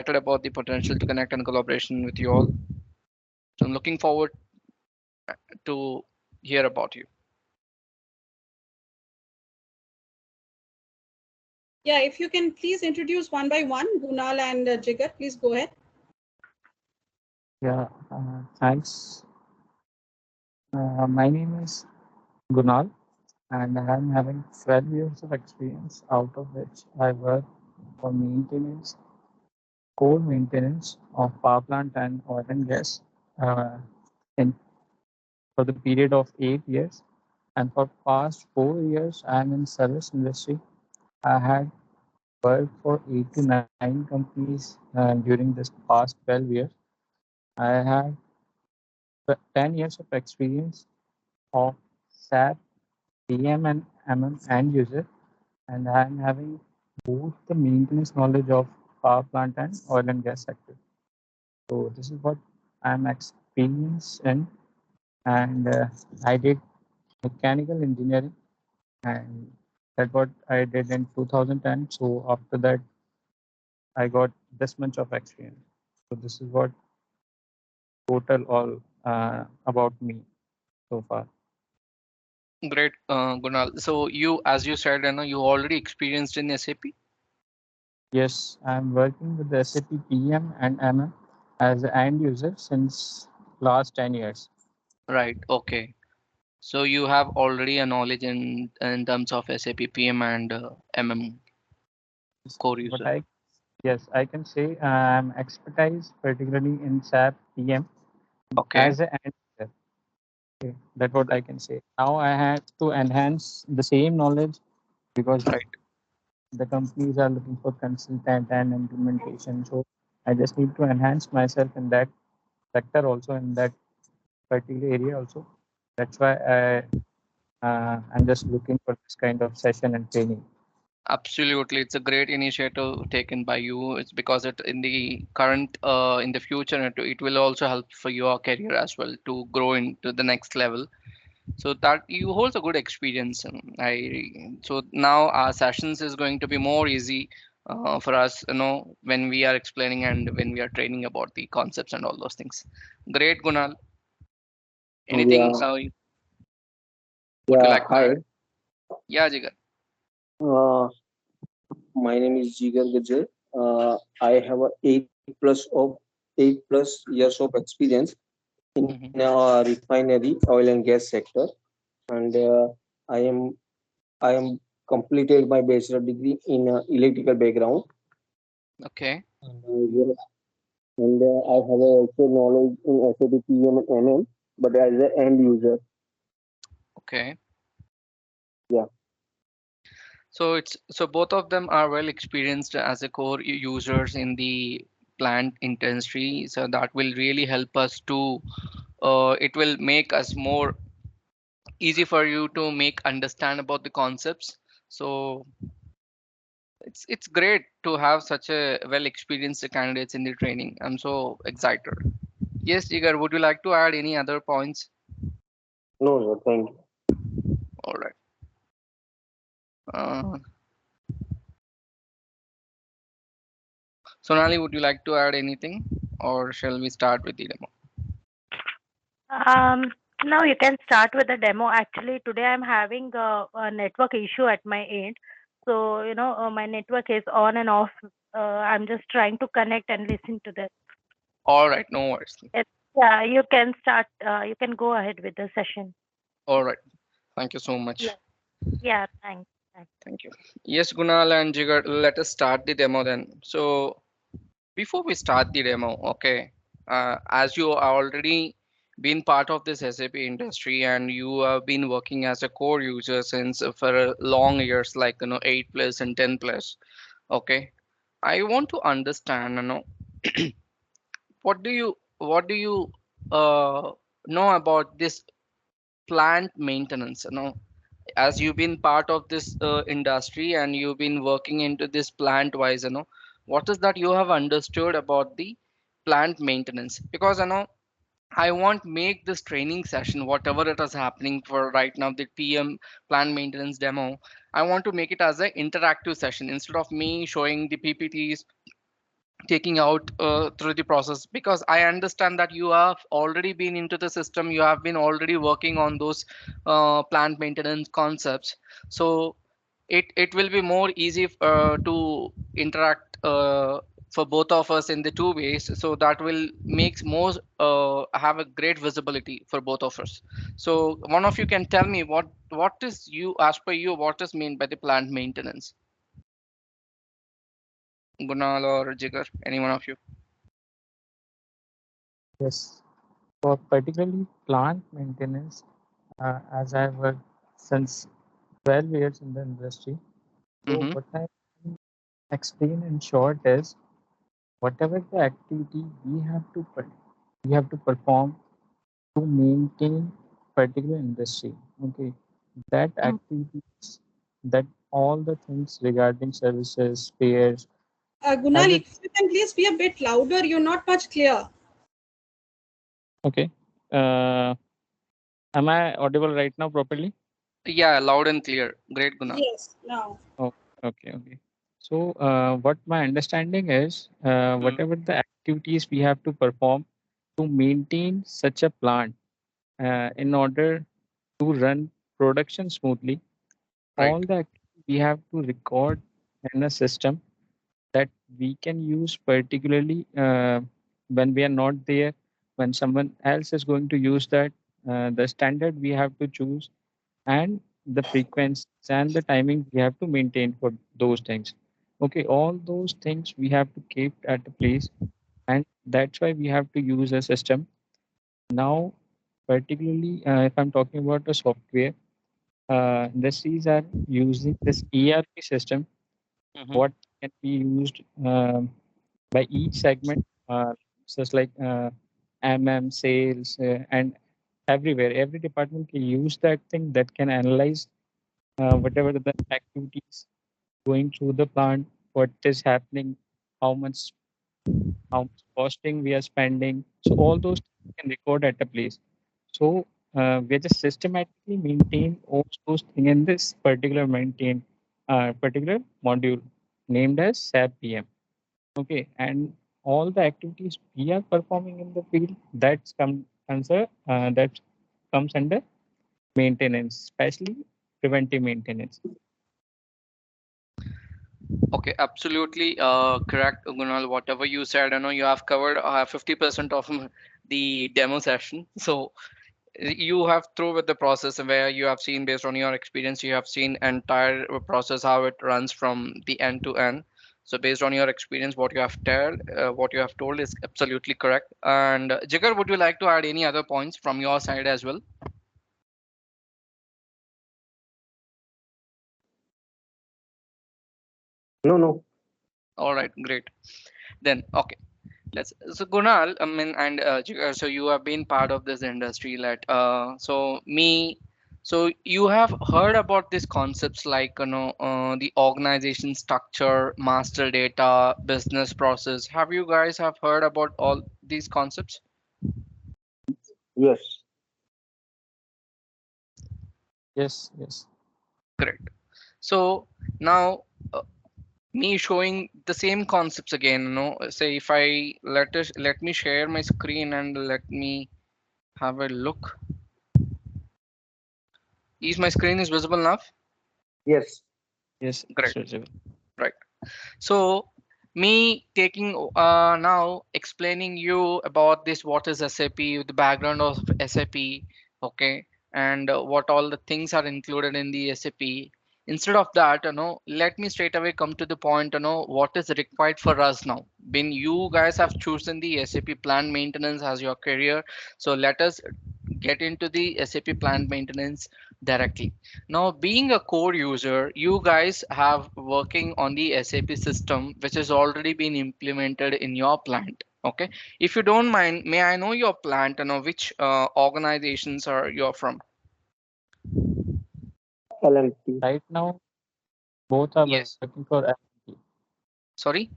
about the potential to connect and collaboration with you all. So I'm looking forward to hear about you. Yeah, if you can please introduce one by one, Gunal and Jigar, please go ahead. Yeah, thanks. My name is Gunal, and I'm having 12 years of experience, out of which I work for maintenance, core maintenance of power plant and oil and gas uh, in, for the period of 8 years. And for past 4 years, I'm in service industry. I had worked for 8 to 9 companies during this past 12 years. I had 10 years of experience of SAP PM and MM end user, and I'm having both the maintenance knowledge of power plant and oil and gas sector. So this is what I'm experienced in, and I did mechanical engineering, and that's what I did in 2010. So after that, I got this much of experience. So this is what total all about me so far. Great, Gunal. So you, as you said, you already experienced in SAP. Yes, I'm working with the SAP PM and MM as an end user since last 10 years. Right. Okay. So you have already a knowledge in terms of SAP PM and MM core But user. I can say I'm expertise particularly in SAP PM Okay. as an end user. Okay, that's what I can say. Now I have to enhance the same knowledge because Right. the companies are looking for consultant and implementation. So I just need to enhance myself in that sector also, in that particular area also. That's why I'm just looking for this kind of session and training. Absolutely, it's a great initiative taken by you. It's because it in the current in the future it will also help for your career as well to grow into the next level. So that you hold a good experience. I so now our sessions is going to be more easy for us, when we are explaining and when we are training about the concepts and all those things. Great, Gunal. Anything Yeah, would you yeah. like to add? Hi, Yeah, Jigar. uh, my name is Jigar Gajal. I have a 8 plus years of experience in Hmm. a refinery oil and gas sector, and I am I am completed my bachelor degree in electrical background, Okay. and, yeah, and I have also knowledge in SAP PM and MM, but as an end user. Okay. Yeah, So both of them are well experienced as a core users in the plant industry. So that will really help us to. It will make us more easy for you to make understand about the concepts. So it's great to have such a well experienced candidates in the training. I'm so excited. Yes, Jigar, would you like to add any other points? no, sir, thank you. All right. Uh, Sonali, would you like to add anything, or shall we start with the demo? Um, Now you can start with the demo. Actually, today I'm having a network issue at my end. So, my network is on and off. I'm just trying to connect and listen to this. All right, no worries. It, yeah, you can start. You can go ahead with the session. All right, thank you so much. Yeah. Yeah, thanks. Thanks. Thank you. Yes, Kunal and Jigar, let us start the demo then. So before we start the demo, okay, as you are already been part of this SAP industry and you have been working as a core user since for long years, like 8 plus and 10 plus. Okay, I want to understand, what do you know about this plant maintenance? As you've been part of this industry and you've been working into this plant wise, what is that you have understood about the plant maintenance? Because I want make this training session, whatever it is happening for right now, the PM plant maintenance demo, I want to make it as an interactive session instead of me showing the PPTs taking out through the process, because I understand that you have already been into the system, you have been already working on those plant maintenance concepts. So it will be more easy to interact for both of us in the two ways, so that will makes more have a great visibility for both of us. So one of you can tell me what is you, as per you, what is meant by the plant maintenance? Gunal or Jigar, any one of you? Yes. For particularly plant maintenance, as I've worked since 12 years in the industry, so Mm-hmm. what I can explain in short is whatever the activity we have to perform to maintain particular industry. Okay, that activities, that all the things regarding services, spares, Gunal, every. if you can please be a bit louder, you're not much clear. Okay. Am I audible right now properly? Yeah, loud and clear. Great, Gunal. Yes, now. Oh, okay, okay. So, what my understanding is, Mm, whatever the activities we have to perform to maintain such a plant, in order to run production smoothly, right. all the activities we have to record in a system that we can use, particularly when we are not there, when someone else is going to use that, the standard we have to choose, and the frequencies and the timing we have to maintain for those things. Okay, all those things we have to keep at a place, and that's why we have to use a system. Now, particularly if I'm talking about the software, industries are using this ERP system, Mm-hmm. what can be used by each segment, such like sales, and everywhere. Every department can use that thing that can analyze whatever the activities going through the plant, what is happening, how much how much costing we are spending. So all those things can record at a place. So we are just systematically maintain all those things in this particular module named as SAP PM. Okay, and all the activities we are performing in the field that comes under maintenance, especially preventive maintenance. Okay, absolutely correct, Gunal. Whatever you said, I know you have covered 50% of the demo session. So you have through with the process where you have seen, based on your experience, you have seen entire process how it runs from the end to end. So based on your experience, what you have told is absolutely correct. And Jigar, would you like to add any other points from your side as well? No, no. All right, great. Then okay. Let's so Kunal, I mean, and Jigar, so you have been part of this industry, like so you have heard about these concepts like the organization structure, master data, business process. Have you guys have heard about all these concepts? Yes. Yes, yes. Correct. So now me showing the same concepts again. Say if I let me share my screen and let me have a look. Is my screen is visible now? Yes. Yes, Great. Rajat. Right. So me taking now explaining you about this, what is SAP, the background of SAP, okay, and what all the things are included in the SAP. Instead of that, let me straight away come to the point, what is required for us now. When you guys have chosen the SAP plant maintenance as your career, so let us get into the SAP plant maintenance directly. Now, being a core user, you guys have working on the SAP system, which has already been implemented in your plant. Okay. If you don't mind, may I know your plant and which organizations are you're from? LNT. Right now, both are Yes. working for L&T. Sorry.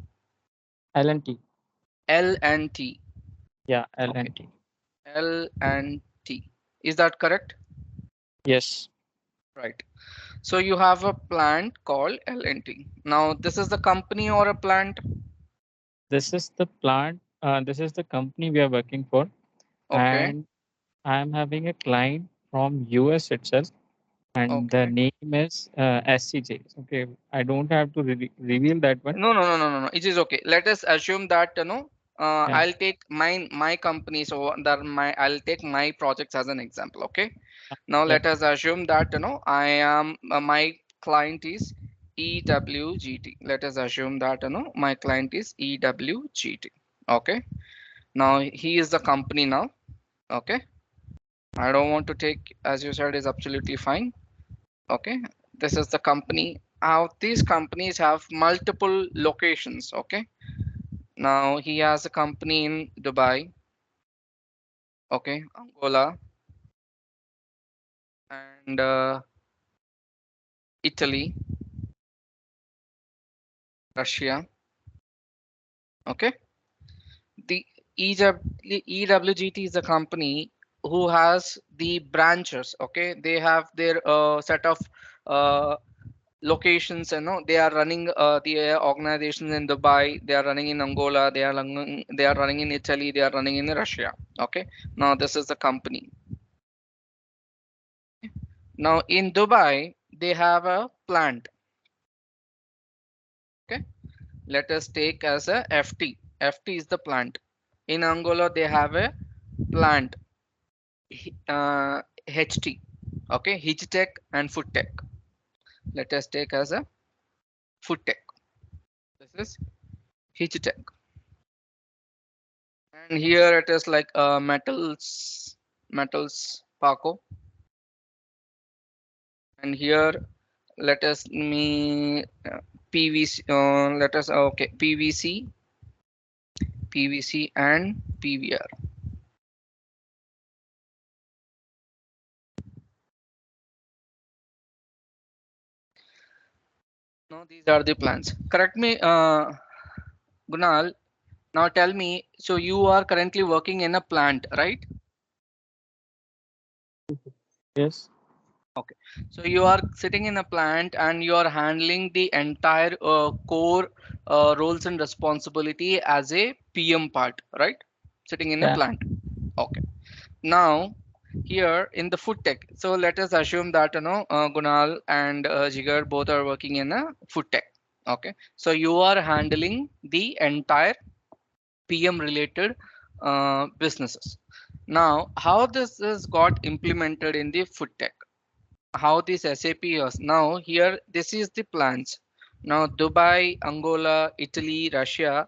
L&T. L and T. Yeah, Okay. L&T. L and T. Is that correct? Yes. Right. So you have a plant called L and T. Now, this is the company or a plant? This is the plant. This is the company we are working for, Okay. and I am having a client from US itself, and the Okay. name is SCJ. Okay, I don't have to reveal that one. No, no, no, no, no, no. It is okay. Let us assume that Yeah. I'll take my company. So that I'll take my projects as an example. Okay. Now Yep. let us assume that I am my client is EWGT. Let us assume that my client is EWGT. Okay. Now he is the company now. Okay. I don't want to take, as you said, is absolutely fine. Okay. This is the company. How these companies have multiple locations. Okay. Now he has a company in Dubai. Okay. Angola and Italy, Russia. Okay. The EWGT is a company who has the branches. Okay, they have their set of uh, locations. They are running the organizations in Dubai. They are running in Angola. They are running in Italy. They are running in Russia. Okay, now this is the company. Now in Dubai they have a plant. Okay, let us take as a FT. FT is the plant. In Angola they have a plant. HT. Okay, Hitchtech and Foodtech. Let us take as a Foodtech. This is Hitchtech. And here it is like metals Paco. And here let us me PVC. Let us okay PVC and PVR. No, these are the plans. Correct me, Gunal. Now tell me. So you are currently working in a plant, right? Yes. Okay, so you are sitting in a plant and you are handling the entire core roles and responsibility as a PM part, right? Sitting in a Yeah. plant. Okay. Now here in the food tech, so let us assume that Gunal and Jigar both are working in a food tech. Okay, so you are handling the entire PM related businesses. Now, how this is got implemented in the food tech? How this SAP is now here. This is the plans. Now Dubai, Angola, Italy, Russia.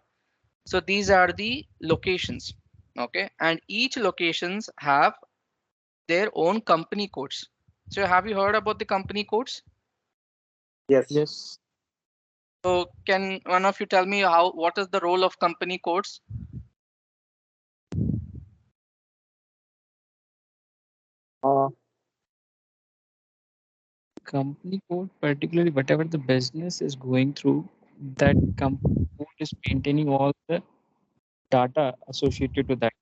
So these are the locations. Okay, and each locations have their own company codes. So have you heard about the company codes? Yes. Yes. So can one of you tell me what is the role of company codes? Uh, Company code, particularly whatever the business is going through, that company code is maintaining all the data associated to that.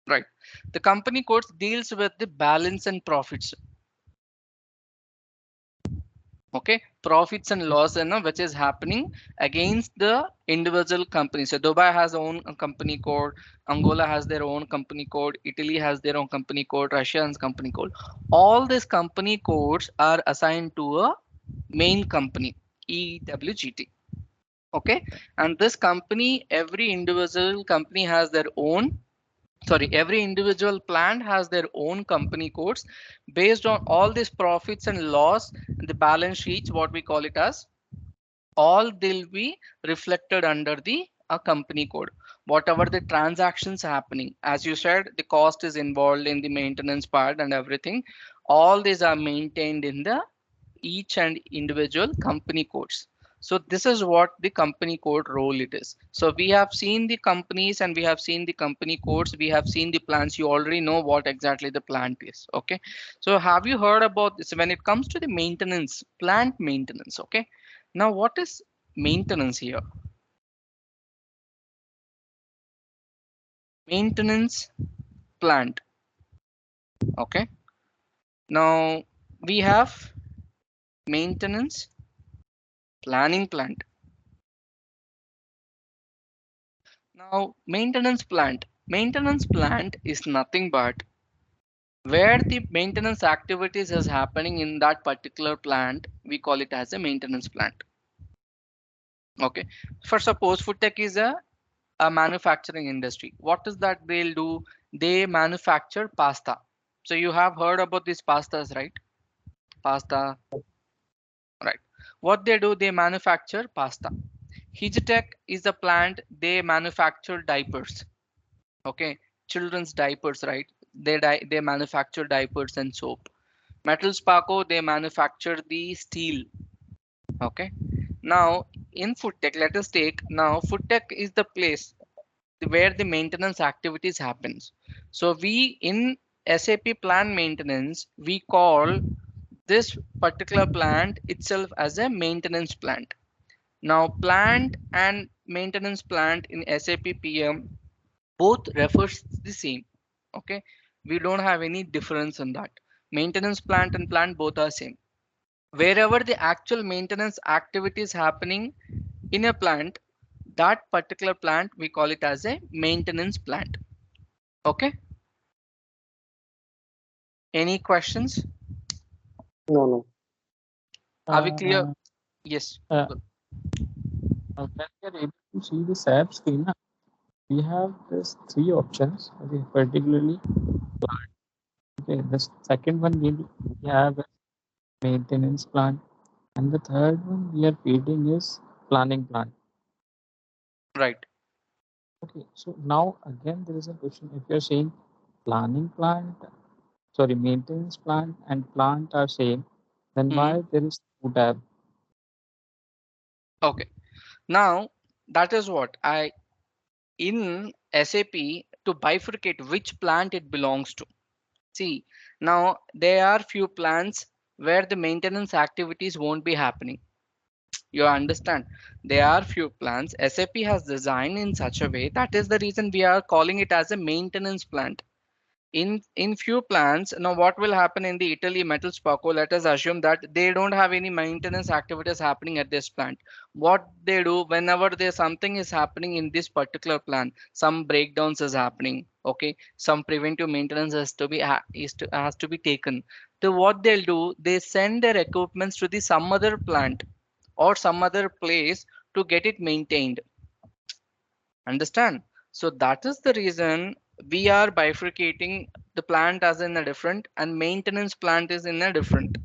Right. The company codes deals with the balance and profits. Okay, profits and loss which is happening against the individual company. So Dubai has own company code, Angola has their own company code, Italy has their own company code, Russia has company code. All these company codes are assigned to a main company, EWGT. Okay, and this company, every individual company has their own, sorry, every individual plant has their own company codes. Based on all these profits and loss, the balance sheets, what we call it as, all they'll be reflected under the company code. Whatever the transactions happening, as you said, the cost is involved in the maintenance part and everything, all these are maintained in the each and individual company codes. So this is what the company code role it is. So we have seen the companies and we have seen the company codes, we have seen the plants. You already know what exactly the plant is. Okay, so have you heard about this when it comes to the maintenance, plant maintenance? Okay, now what is maintenance here? Maintenance plant. Okay, now we have maintenance planning plant. Now, maintenance plant. Maintenance plant is nothing but where the maintenance activities is happening in that particular plant. We call it as a maintenance plant. Okay. For suppose food tech is a manufacturing industry. What is that they'll do? They manufacture pasta. So you have heard about these pastas, right? Pasta, right? What they do, they manufacture pasta. Hijitech is a plant, they manufacture diapers. Okay, children's diapers, right? They manufacture diapers and soap. Metals Paco, they manufacture the steel. Okay. Now in food tech, let us take now food tech is the place where the maintenance activities happens. So we in SAP plant maintenance, we call this particular plant itself as a maintenance plant. Now plant and maintenance plant in SAP PM both refers the same. Okay, we don't have any difference in that. Maintenance plant and plant both are same. Wherever the actual maintenance activity is happening in a plant, that particular plant we call it as a maintenance plant. Okay, any questions? No, no. Are we clear? Uh, Yes. uh, when we are able to see the SAP screen, we have this three options. Okay, particularly, okay, the second one we have is maintenance plan, and the third one we are feeding is planning plan. Right. Okay, so now again there is a question. If you're saying planning plant, sorry, maintenance plant and plant are same, then Hmm. why there is two tab? Okay. Now that is what I in SAP to bifurcate which plant it belongs to. See, now there are few plants where the maintenance activities won't be happening. You understand? There are few plants SAP has designed in such a way that is the reason we are calling it as a maintenance plant. In few plants, now what will happen in the Italy metal spaco, let us assume that they don't have any maintenance activities happening at this plant. What they do whenever there's something is happening in this particular plant, some breakdowns is happening, okay, some preventive maintenance has to be has to be taken. So what they'll do, they send their equipments to the some other plant or some other place to get it maintained. Understand? So that is the reason we are bifurcating the plant as in a different and maintenance plant is in a different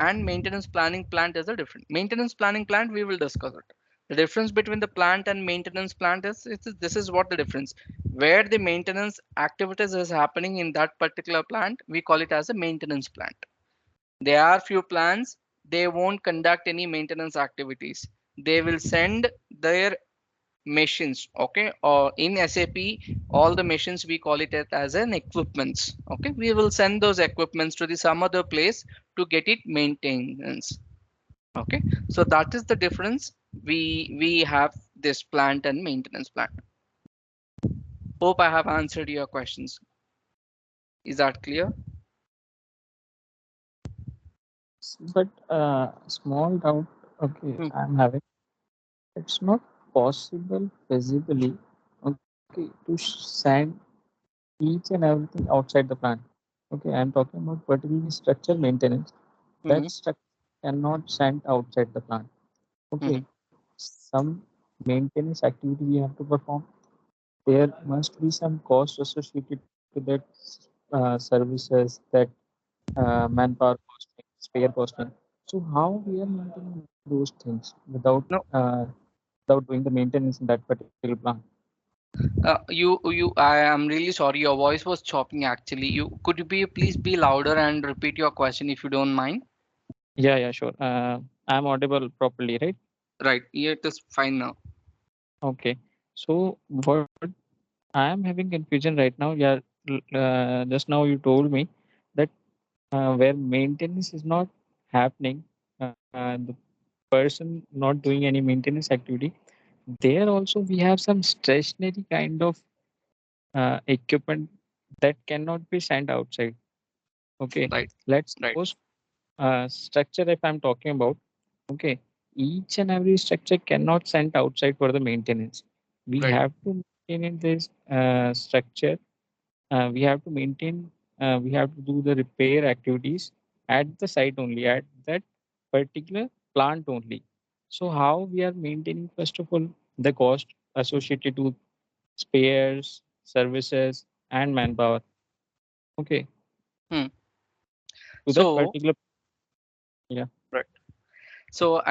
and maintenance planning plant is a different. Maintenance planning plant we will discuss it. The difference between the plant and maintenance plant is this is what the difference. Where the maintenance activities is happening in that particular plant, we call it as a maintenance plant. There are few plants, they won't conduct any maintenance activities. They will send their machines, okay, or in SAP all the machines we call it as an equipments. Okay, we will send those equipments to the some other place to get it maintenance. Okay, so that is the difference. We have this plant and maintenance plant. Hope I have answered your questions. Is that clear? But small doubt. Okay, Hmm. I'm having. It's not possible physically. Okay, to send each and everything outside the plant. Okay, I'm talking about particularly structure maintenance. That Hmm. structure cannot send outside the plant. Hmm. Okay, some maintenance activity we have to perform. There must be some cost associated to that services, that manpower costing, spare costing. So how we are maintaining those things No, without doing the maintenance in that particular plant? I am really sorry. Your voice was chopping actually. You could you be please be louder and repeat your question if you don't mind? Yeah, yeah, sure. I'm audible properly, right? Right. Yeah, it is fine now. Okay. So what I am having confusion right now. Yeah, just now you told me that where maintenance is not happening, the person not doing any maintenance activity, there also we have some stationary kind of equipment that cannot be sent outside. Okay, Right. let's Right. suppose structure if I'm talking about. Okay, each and every structure cannot send outside for the maintenance. We Right. have to maintenance is structure. We have to maintain. We have to do the repair activities at the site only, at that particular plant only. So how we are maintaining, first of all, the cost associated to spares, services, and manpower. Okay, Hmm. to that So, particular. Yeah. right. So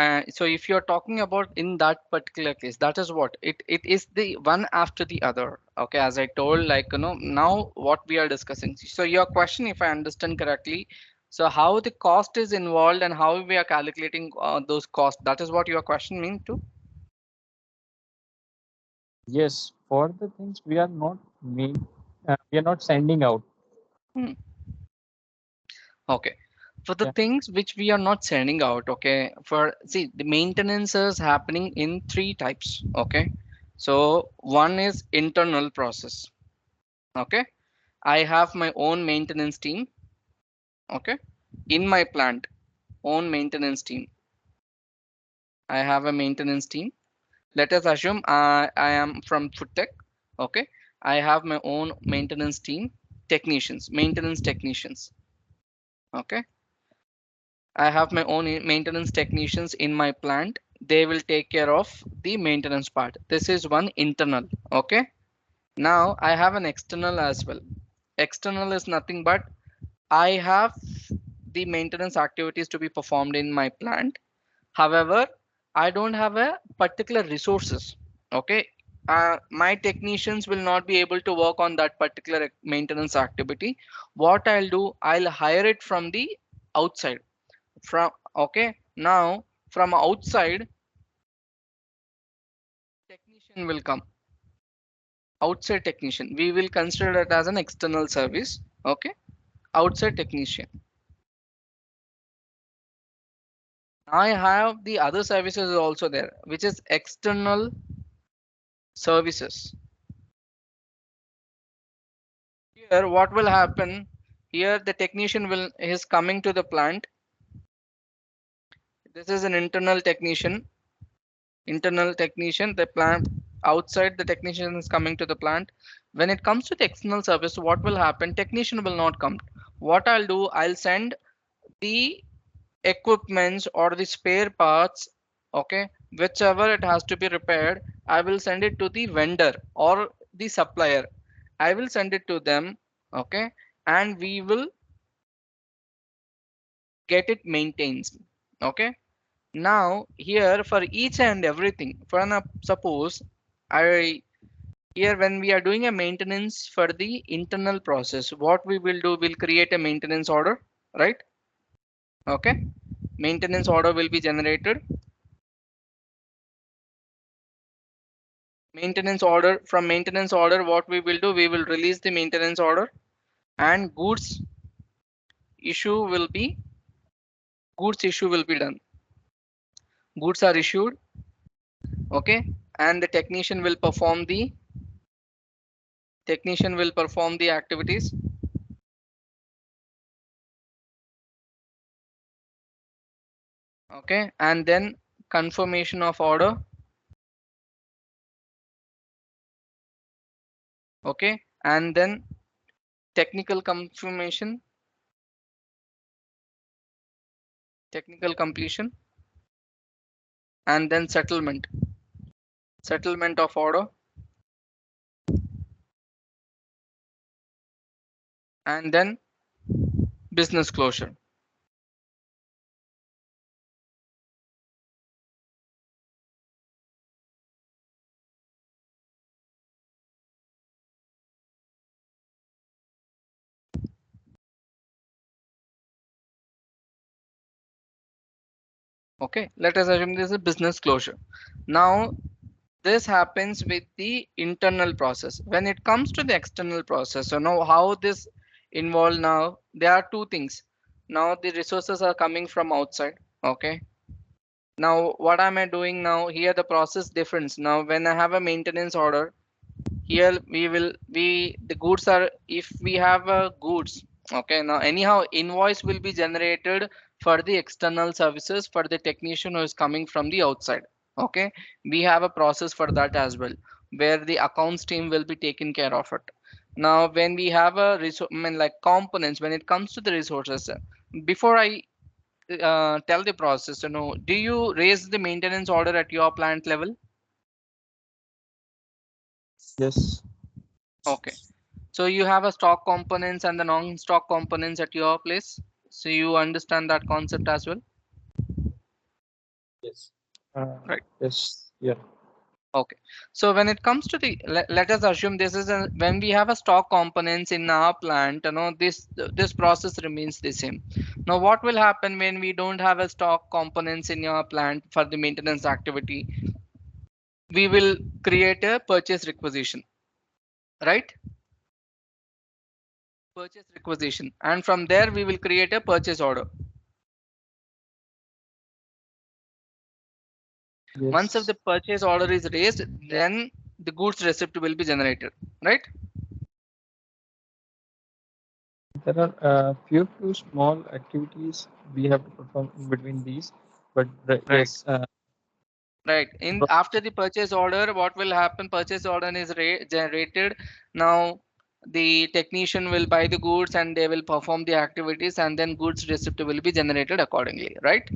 if you're talking about in that particular case, that is what it is, the one after the other. Okay, as I told, like, now what we are discussing. So your question, if I understand correctly, so how the cost is involved and how we are calculating those costs. That is what your question mean to. Yes, for the things we are not sending out. Hmm. Okay. For the Yeah. things which we are not sending out, okay, for see the maintenance is happening in three types. Okay. So one is internal process. Okay. I have my own maintenance team. Okay. In my plant, own maintenance team. I have a maintenance team. Let us assume I am from food tech. Okay. I have my own maintenance team, technicians, maintenance technicians. Okay. I have my own maintenance technicians in my plant. They will take care of the maintenance part. This is one internal. Okay. Now I have an external as well. External is nothing but I have the maintenance activities to be performed in my plant. However, I don't have a particular resources. Okay. My technicians will not be able to work on that particular maintenance activity. What I'll do, I'll hire it from the outside. From okay. Now from outside, technician will come. Outside technician. We will consider it as an external service. Okay. Outside technician. I have the other services also there, which is external services. Here, what will happen? Here, the technician will is coming to the plant. This is an internal technician. Internal technician. The plant outside the technician is coming to the plant. When it comes to the external service, what will happen? Technician will not come. What I'll do, I'll send the equipments or the spare parts, okay, whichever it has to be repaired, I will send it to the vendor or the supplier. I will send it to them, okay, and we will get it maintained. Okay. Now here for each and everything, for an suppose I here when we are doing a maintenance for the internal process, what we will do, we'll create a maintenance order, right? Okay. Maintenance order will be generated. Maintenance order, from maintenance order, what we will do, we will release the maintenance order, and issue will be goods issue will be done. Goods are issued. Okay. And the technician will perform the activities. Okay. And then confirmation of order. Okay. And then technical confirmation, technical completion, and then settlement of order, and then business closure. Okay. Let us assume this is a business closure. Now this happens with the internal process. When it comes to the external process, you know how this involved. Now there are two things. Now the resources are coming from outside. Okay. Now what am I doing now? Here the process difference. Now when I have a maintenance order, here we the goods are, if we have a goods, okay, now anyhow invoice will be generated for the external services for the technician who is coming from the outside. Okay. We have a process for that as well. where the accounts team will be taking care of it. Now, when we have a resource, like components, when it comes to the resources, before I tell the process, do you raise the maintenance order at your plant level? Yes. Okay. So you have a stock components and the non-stock components at your place. So you understand that concept as well, Yes. right? Yes. Yeah. Okay. So when it comes to the, let us assume this is when we have a stock components in our plant, this process remains the same. Now, what will happen when we don't have a stock components in your plant for the maintenance activity? We will create a purchase requisition, right? Purchase requisition, and from there we will create a purchase order. Once if Yes. the purchase order is raised, then the goods receipt will be generated, right? There are few small activities we have to perform in between these, but Right. yes, Right. In after the purchase order, what will happen? Purchase order is generated. Now the technician will buy the goods and they will perform the activities, and then goods receipt will be generated accordingly, right?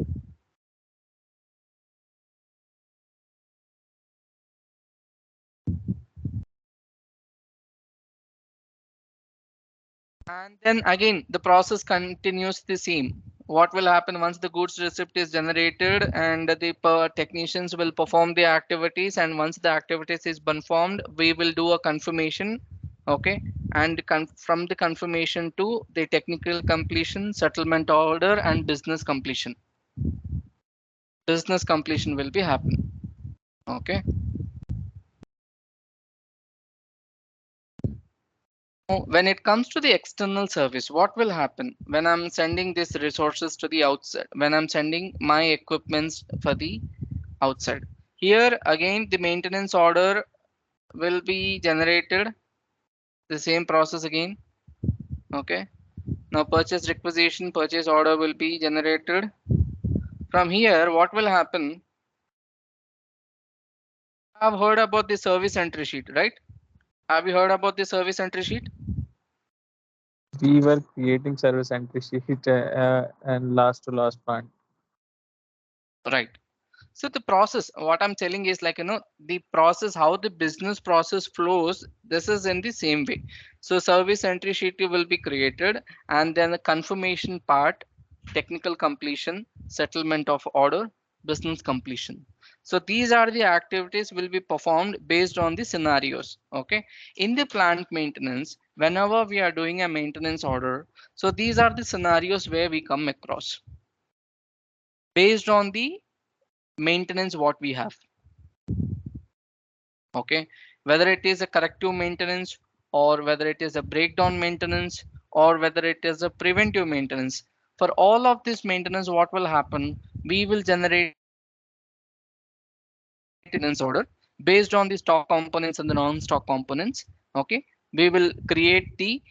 And then again, the process continues the same. What will happen once the goods receipt is generated and the technicians will perform the activities, and once the activities is performed, we will do a confirmation. Okay. And from the confirmation to the technical completion, settlement order, and business completion. Business completion will be happen. Okay. When it comes to the external service, what will happen when I'm sending these resources to the outside, when I'm sending my equipments for the outside? Here again, the maintenance order will be generated, the same process again. Okay. Now purchase requisition, purchase order will be generated. From here, what will happen? I've heard about the service entry sheet, right? Have you heard about the service entry sheet? we were creating service entry sheet and last to last part. Right. So the process, what I'm telling is like, the process, how the business process flows, this is in the same way. So service entry sheet will be created, and then the confirmation part, technical completion, settlement of order, business completion. So these are the activities will be performed based on the scenarios. Okay. In the plant maintenance, whenever we are doing a maintenance order, so these are the scenarios where we come across based on the maintenance what we have. Okay, whether it is a corrective maintenance, or whether it is a breakdown maintenance, or whether it is a preventive maintenance, for all of this maintenance, what will happen? We will generate maintenance order based on the stock components and the non-stock components. Okay, we will create the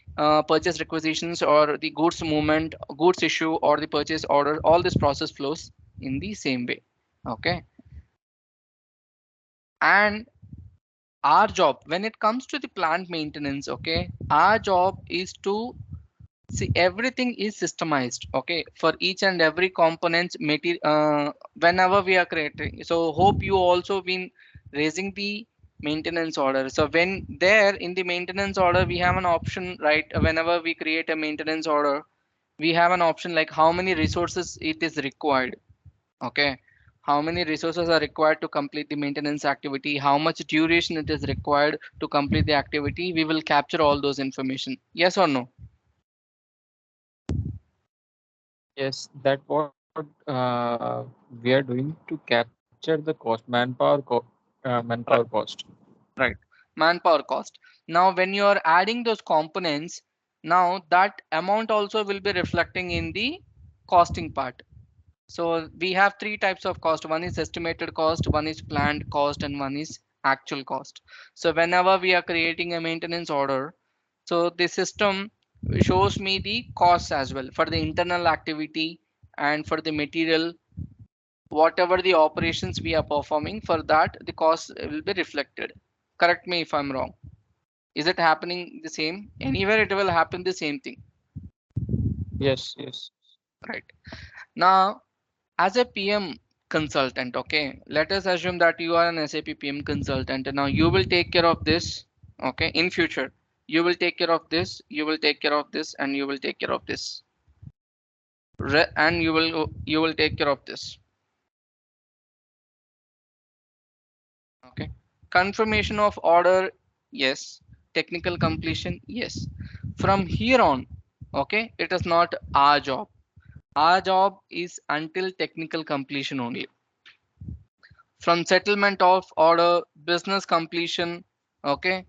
purchase requisitions or the goods movement, goods issue, or the purchase order. All this process flows in the same way. Okay, and our job when it comes to the plant maintenance, okay, our job is to see everything is systemized. Okay, for each and every components material, whenever we are creating. So hope you also been raising the maintenance order. So when there in the maintenance order, we have an option, right? Whenever we create a maintenance order, we have an option like how many resources it is required. Okay, how many resources are required to complete the maintenance activity, how much duration it is required to complete the activity. We will capture all those information. Yes or no? Yes, that what we are doing to capture the cost, manpower Right. cost. Right. Manpower cost. Now when you are adding those components, now that amount also will be reflecting in the costing part. So we have three types of cost. One is estimated cost, one is planned cost, and one is actual cost. So whenever we are creating a maintenance order, so the system shows me the costs as well for the internal activity and for the material, whatever the operations we are performing, for that the cost will be reflected. Correct me if I'm wrong. Is it happening the same? Anywhere it will happen the same thing, Yes, yes. right? Now, as a PM consultant, okay, let us assume that you are an SAP PM consultant, and now you will take care of this, okay, in future. You will take care of this, you will take care of this, and you will take care of this. And you will take care of this. Okay. Confirmation of order, yes. Technical completion, yes. From here on, okay, it is not our job. Our job is until technical completion only. From settlement of order, business completion, okay,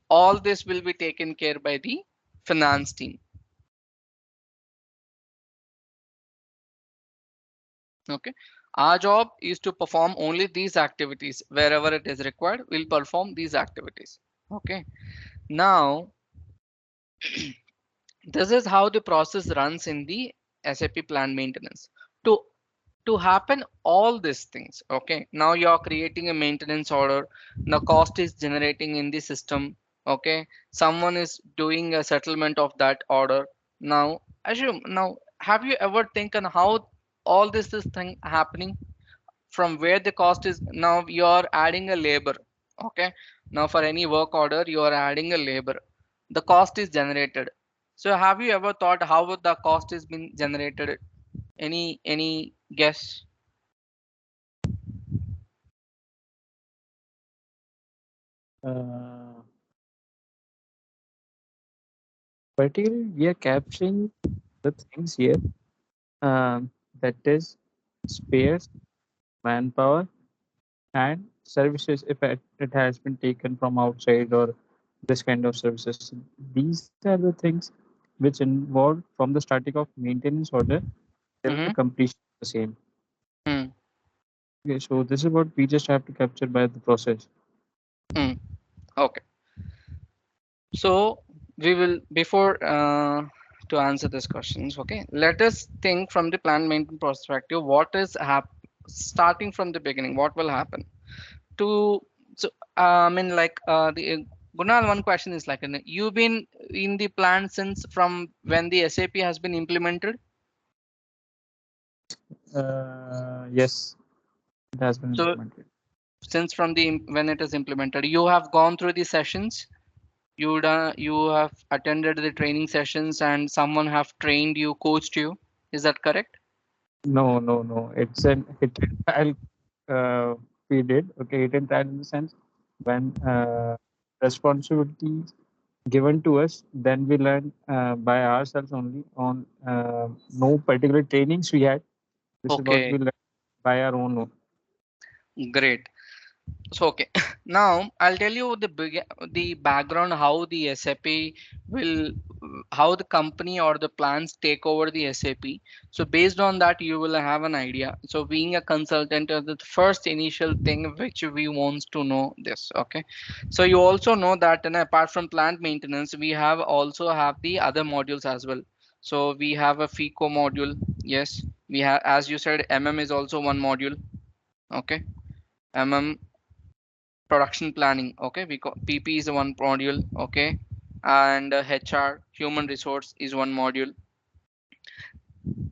all this will be taken care by the finance team. Okay. Our job is to perform only these activities. Wherever it is required, we'll perform these activities. Okay. Now, this is how the process runs in the SAP plant maintenance. To to happen all these things, okay, now you're creating a maintenance order, the cost is generating in the system, okay, someone is doing a settlement of that order. Now assume, now have you ever thinken how all this is thing happening, from where the cost is? Now you're adding a labor, okay, now for any work order you are adding a labor, the cost is generated. So have you ever thought how the cost is been generated? Any guess? Uh, Particularly, we are capturing the things here, that is spares, manpower, and services if it has been taken from outside or this kind of services. These are the things which involve from the starting of maintenance order till the Mm-hmm. completion of the same. Mm, Okay, so this is what we just have to capture by the process. mm. Okay. So we will, before to answer these questions, okay, let us think from the plant maintenance perspective. What is starting from the beginning? What will happen to? So I mean, like the Gunal, one question is like, you've been in the plant since from when the SAP has been implemented. Yes, it has been So implemented. since from the when it is implemented, you have gone through the sessions. You have attended the training sessions and someone have trained you, coached you. Is that correct? No, no, no. It's an hit and trial we did. Okay, hit and trial in the sense when responsibilities given to us, then we learn by ourselves only on no particular trainings we had. This is what Okay, we learned by our own. great. So okay, now I'll tell you the background how the SAP will, how the company or the plans take over the SAP. So based on that, you will have an idea. So being a consultant is the first initial thing which we want to know this. Okay, so you also know that, and apart from plant maintenance, we have also have the other modules as well. So we have a FICO module. Yes, we have, as you said, MM is also one module. Okay, MM, production planning, okay, we call PP is one module, okay, and HR, human resource, is one module.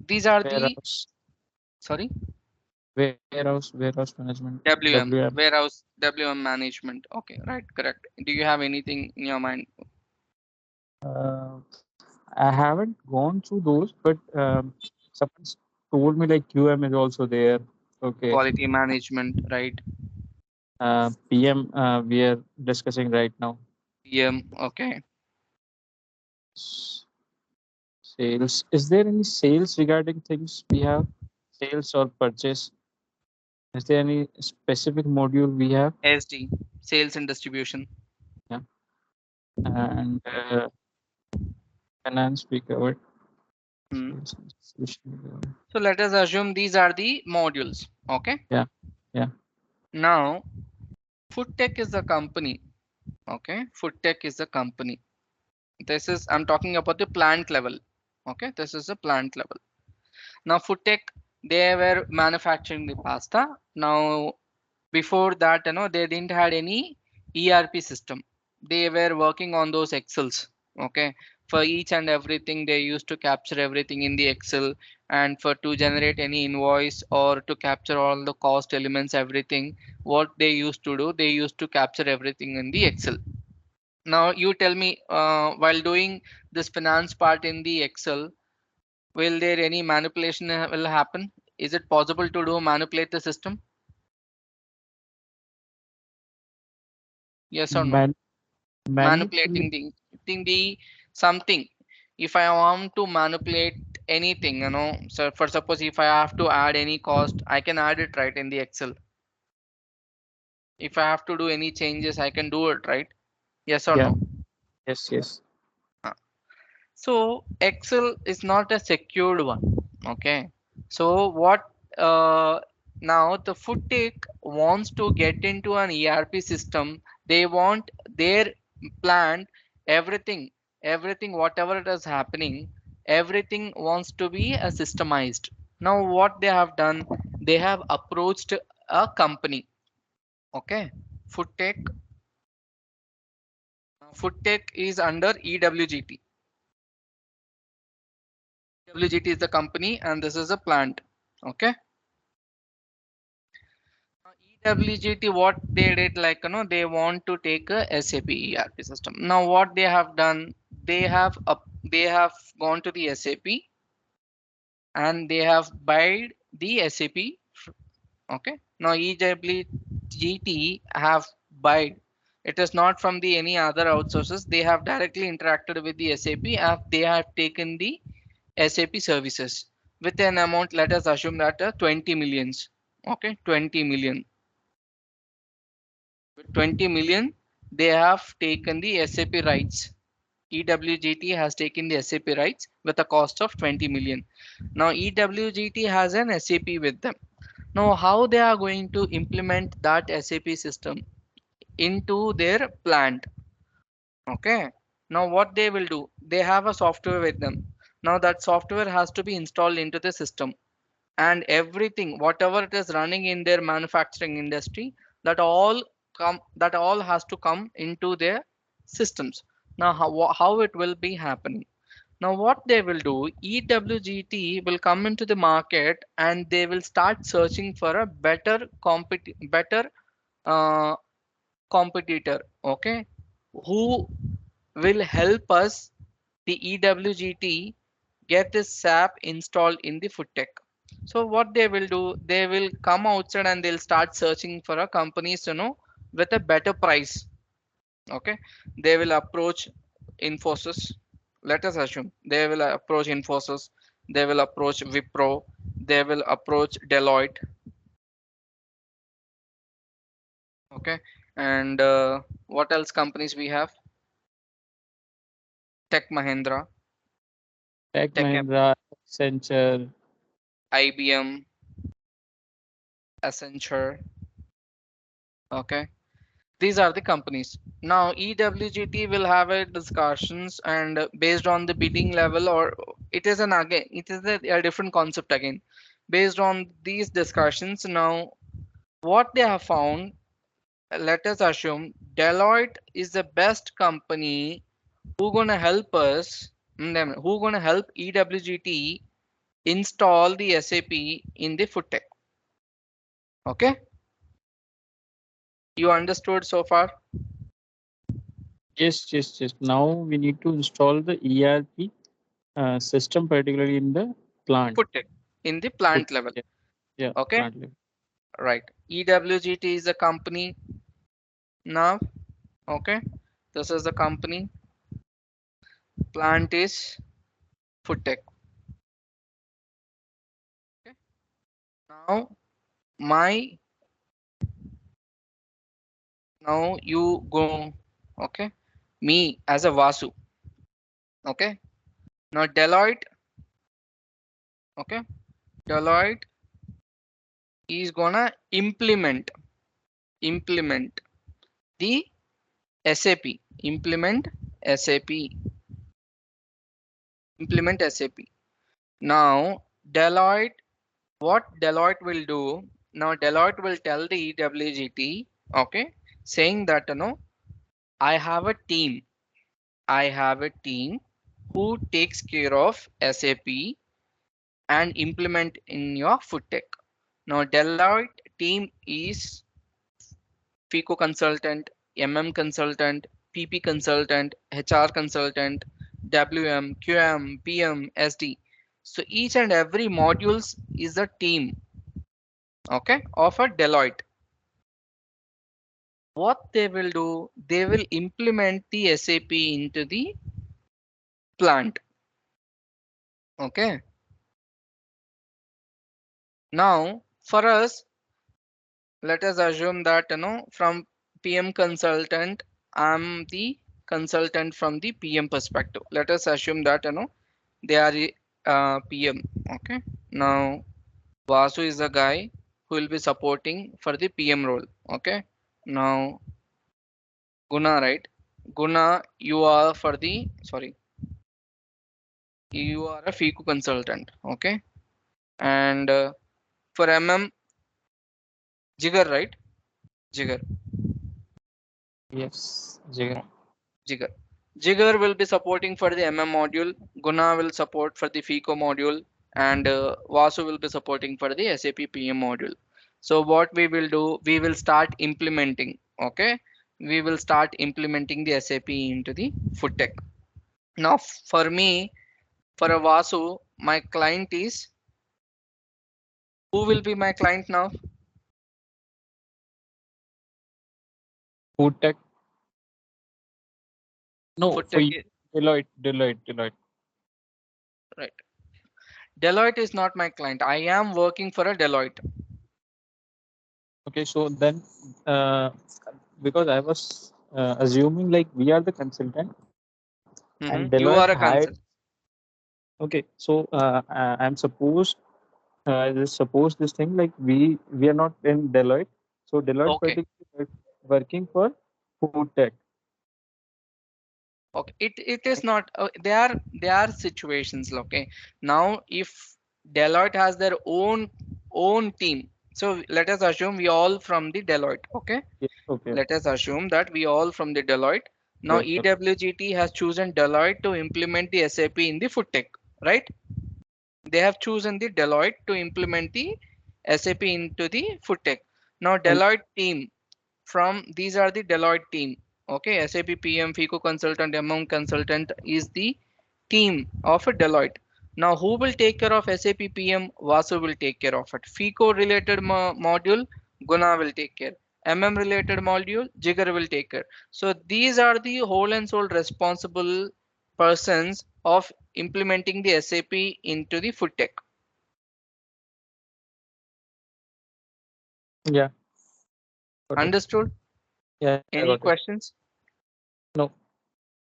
These are the, Warehouse, sorry, warehouse management, WM, WM. warehouse, WM management, okay, right, correct. Do you have anything in your mind? Uh, I haven't gone through those, but someone's told me like QM is also there. Okay, Quality management, right? PM we are discussing right now. PM, okay. Sales. Is there any sales regarding things we have? Sales or purchase? Is there any specific module we have? SD, sales and distribution. Yeah. And finance we covered. Hmm. Sales and distribution we covered. So let us assume these are the modules, okay. Yeah. Yeah. Now food tech is a company, okay, food tech is a company. This is, I'm talking about the plant level. Okay, this is a plant level. Now food tech, they were manufacturing the pasta. Now before that, they didn't had any ERP system. They were working on those Excels. Okay. For each and everything, they used to capture everything in the Excel, and for to generate any invoice or to capture all the cost elements, everything, what they used to do, they used to capture everything in the Excel. Now you tell me, while doing this finance part in the Excel, will there any manipulation will happen? Is it possible to do manipulate the system? Yes or no? Man Manipulating manipulate. the something. If I want to manipulate anything, so for suppose if I have to add any cost, I can add it right in the Excel. If I have to do any changes, I can do it, right? Yes or Yeah. no? Yes. Yes. So Excel is not a secured one. Okay. So what now the food tech wants to get into an ERP system. They want their plant, everything, everything, whatever it is happening, everything wants to be systemized. Now what they have done, they have approached a company. Okay. Food tech. Food tech is under EWGT. EWGT is the company and this is a plant. Okay. EWGT, what they did, like, they want to take a SAP ERP system. Now what they have done, they have gone to the SAP and they have buy the SAP. Okay. Now EWGT have buy. It is not from the any other outsources. They have directly interacted with the SAP. They have taken the SAP services with an amount. Let us assume that 20 millions. Okay, 20 million. With 20 million, they have taken the SAP rights. EWGT has taken the SAP rights with a cost of 20 million. Now EWGT has an SAP with them. Now how they are going to implement that SAP system into their plant? Okay. Now what they will do, they have a software with them. Now that software has to be installed into the system, and everything whatever it is running in their manufacturing industry, that all has to come into their systems. Now how it will be happening? Now what they will do, EWGT will come into the market and they will start searching for a better uh, competitor. Okay. Who will help us, the EWGT, get this SAP installed in the food tech? So what they will do, they will come outside and they'll start searching for a companies, with a better price. Okay. They will approach Infosys. Let us assume they will approach Infosys. They will approach Wipro. They will approach Deloitte. Okay. And what else companies we have? Tech Mahindra, Tech Tech, Mahindra, Accenture. IBM, Accenture. Okay. These are the companies. Now EWGT will have a discussions, and based on the bidding level, or it is an again, it is a different concept again. Based on these discussions, now what they have found, let us assume Deloitte is the best company who gonna help us, who gonna help EWGT install the SAP in the food tech. Okay, you understood so far? Yes. Yes. Yes. Now we need to install the ERP system, particularly in the plant. Food tech in the Food- plant level. Yeah. Yeah. Okay, Plant level. right. EWGT is a company now. Okay, this is the company. Plant is food tech. Okay. Now my now you go. Okay, me as a Vasu. Okay. Now Deloitte. Okay, Deloitte is gonna implement the SAP. SAP. Implement SAP. Now Deloitte, what Deloitte will do, now Deloitte will tell the EWGT, okay, saying that I have a team. I have a team who takes care of SAP and implement in your food tech. Now Deloitte team is FICO consultant, consultant, PP consultant, HR consultant, WM, QM, PM, SD. So each and every modules is a team, okay, of a Deloitte. What they will do, they will implement the SAP into the plant. Okay. Now for us, let us assume that from PM consultant, I'm the consultant from the PM perspective. Let us assume that they are PM. Okay. Now Vasu is the guy who will be supporting for the PM role. Okay. Now Guna, right? Guna, you are for the sorry, you are a FICO consultant. Okay. And for MM, Jigar, right? Jigar. Yes, Jigar. Jigar. Jigar will be supporting for the MM module. Guna will support for the FICO module, and Vasu will be supporting for the SAP PM module. So what we will do, we will start implementing. Okay, we will start implementing the SAP into the food tech. Now for me, for a Vasu, my client is, who will be my client now? Food tech. No, Food for tech, you, Deloitte. right? Deloitte is not my client. I am working for a Deloitte. Okay, so then, because I was assuming like we are the consultant and You Deloitte are a hired. consultant. Okay, so I'm supposed just suppose this thing like we are not in Deloitte, so Deloitte Okay. particularly working for food tech. Okay, it is not. There are situations. Okay, now if Deloitte has their own team, so let us assume we all from the Deloitte. Okay, Yeah, okay, let us assume that we all from the Deloitte. Now yes, okay, EWGT has chosen Deloitte to implement the SAP in the food tech, right? They have chosen the Deloitte to implement the SAP into the food tech. Now and Deloitte team, from these are the Deloitte team. Okay, SAP PM, FICO consultant, consultant is the team of a Deloitte. Now who will take care of SAP PM? Vasu will take care of it. FICO related module, Guna will take care. Related module, Jigar will take care. So these are the whole and sole responsible persons of implementing the SAP into the food tech. yeah, got it. Understood? Yeah, I Any got it. questions? No,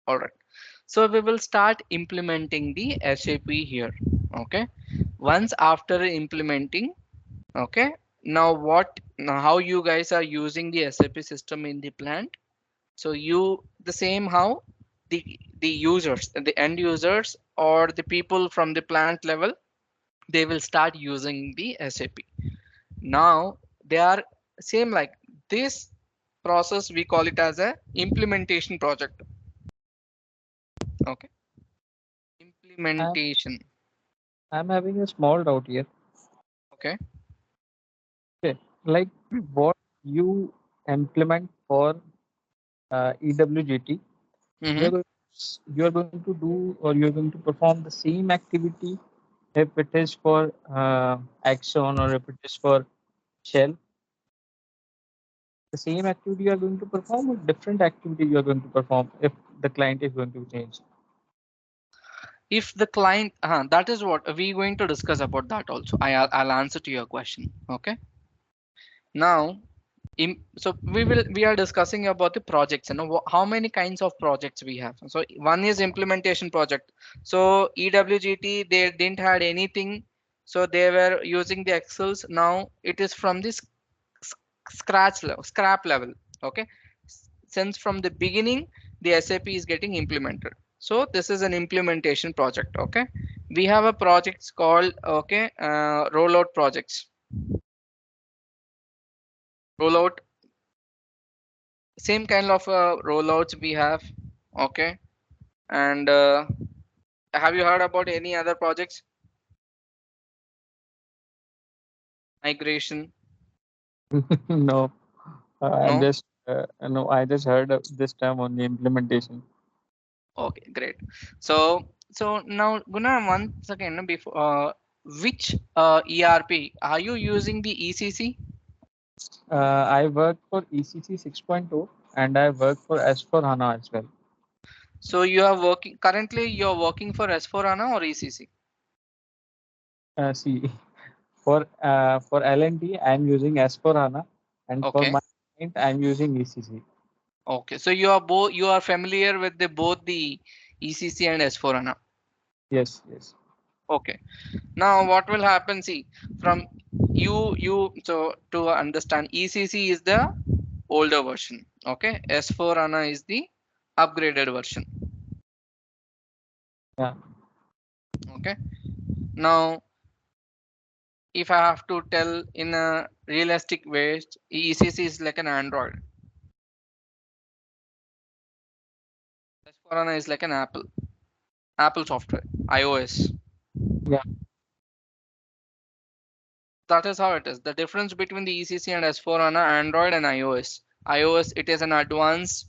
All right. So we will start implementing the SAP here. Okay. Once after implementing, okay. Now how you guys are using the SAP system in the plant? So you the same how the users, the end users or the people from the plant level, they will start using the SAP. Now they are same like this process, we call it as a implementation project. Okay. I'm Implementation. I'm having a small doubt here. Okay. Okay, like what you implement for EWGT, Mm-hmm. you're going to do or you're going to perform the same activity if it is for Axon or if it is for Shell. The same activity you are going to perform or different activity you are going to perform if the client is going to change. If the client, that is what we're going to discuss about that also. I'll answer to your question. Okay. Now, so we are discussing about the projects. How many kinds of projects we have. So one is implementation project. So EWGT, they didn't had anything. So they were using the Excels. Now it is from this scrap level. Okay. Since from the beginning, the SAP is getting implemented. So this is an implementation project. Okay. We have a project called, okay, rollout projects. Rollout same kind of rollouts we have. Okay, and have you heard about any other projects? Migration? No, No. I just heard of this term on the implementation. Okay, great. So now Guna, once again before which ERP are you using, the ECC? I work for ECC 6.2 and I work for S4 HANA as well. So you are working currently. You're working for S4 HANA or ECC? See, for L&D, I'm using S4 HANA, and for Okay. my client, I'm using ECC. Okay. So you are both. You are familiar with the both the ECC and S4 HANA. Yes, yes. Okay. Now what will happen? See, from you so to understand, ECC is the older version. Okay. S4 HANA is the upgraded version. Yeah. Okay. Now if I have to tell in a realistic way, ECC is like an Android. S4 HANA is like an Apple software, iOS. Yeah. That is how it is. The difference between the ECC and S4 HANA, Android and iOS. iOS it is an advanced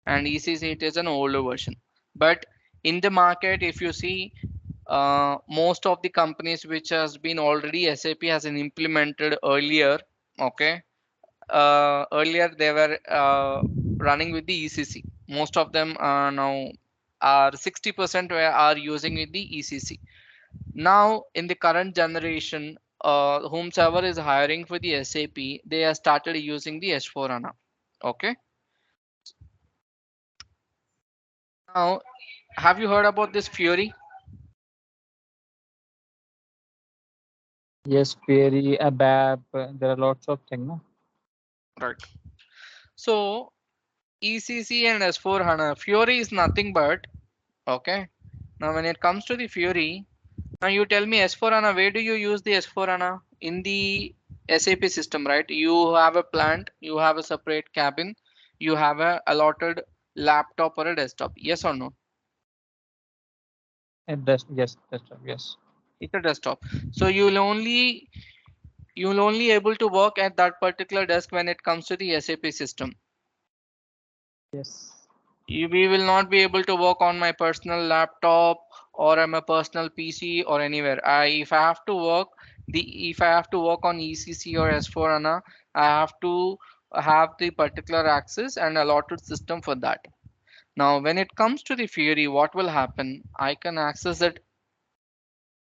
and ECC it is an older version. But in the market, if you see, most of the companies which has been already SAP has been implemented earlier. Okay, earlier they were running with the ECC. Most of them are now are 60% are using with the ECC. Now in the current generation, whomsoever is hiring for the SAP, they have started using the S4 HANA. Okay. Now, have you heard about this Fury? Yes, Query, ABAP, there are lots of things. No? Right. So ECC and S4 HANA, Fury is nothing but, okay. Now when it comes to the Fury, now you tell me S4 HANA, where do you use the S4 HANA? In the SAP system, right? You have a plant, you have a separate cabin, you have a allotted laptop or a desktop. Yes or no? And that's, yes, that's right. Yes. It's a desktop. So you'll only able to work at that particular desk when it comes to the SAP system. Yes. We will not be able to work on my personal laptop or on my personal PC or anywhere. If I have to work on ECC or S4 HANA, I have to have the particular access and allotted system for that. Now, when it comes to the Fury, what will happen? I can access it.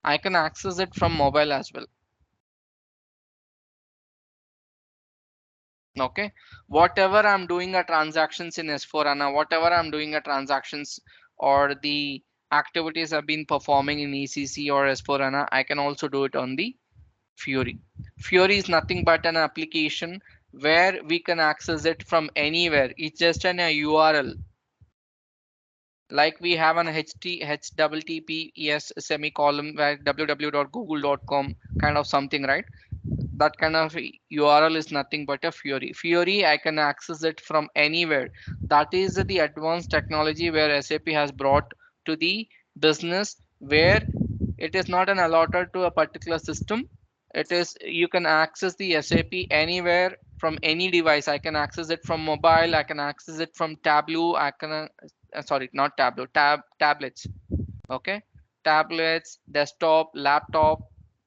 I can access it from mobile as well. Okay, whatever I'm doing a transactions in S4 HANA, whatever I'm doing a transactions or the activities I've been performing in ECC or S4 HANA, I can also do it on the Fury. Fury is nothing but an application where we can access it from anywhere. It's just an a URL, like we have an https semicolon where www.google.com kind of something, right? That kind of URL is nothing but a Fury. Fury, I can access it from anywhere. That is the advanced technology where SAP has brought to the business, where it is not an allotted to a particular system. It is you can access the SAP anywhere from any device. I can access it from mobile. I can access it from Tableau. I can sorry, not Tableau, tablets. Okay, tablets, desktop, laptop,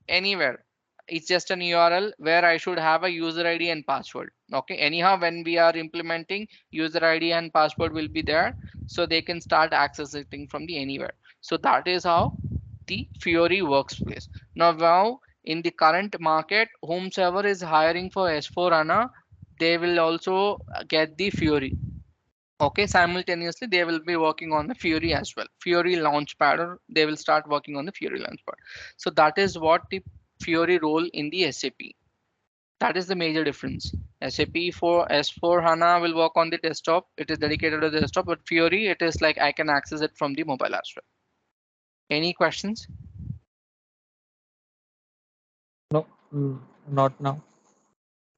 anywhere. It's just an URL where I should have a user ID and password. Okay, anyhow when we are implementing, user ID and password will be there, so they can start accessing from the anywhere. So that is how the Fury works place. Now in the current market, whomsoever is hiring for S4 HANA, they will also get the Fury. Okay, simultaneously they will be working on the Fury as well. Fury Launchpad, or they will start working on the Fury Launchpad. So that is what the Fury role in the SAP. That is the major difference. SAP for S4 HANA will work on the desktop. It is dedicated to the desktop, but Fury, it is like I can access it from the mobile as well. Any questions? No, not now.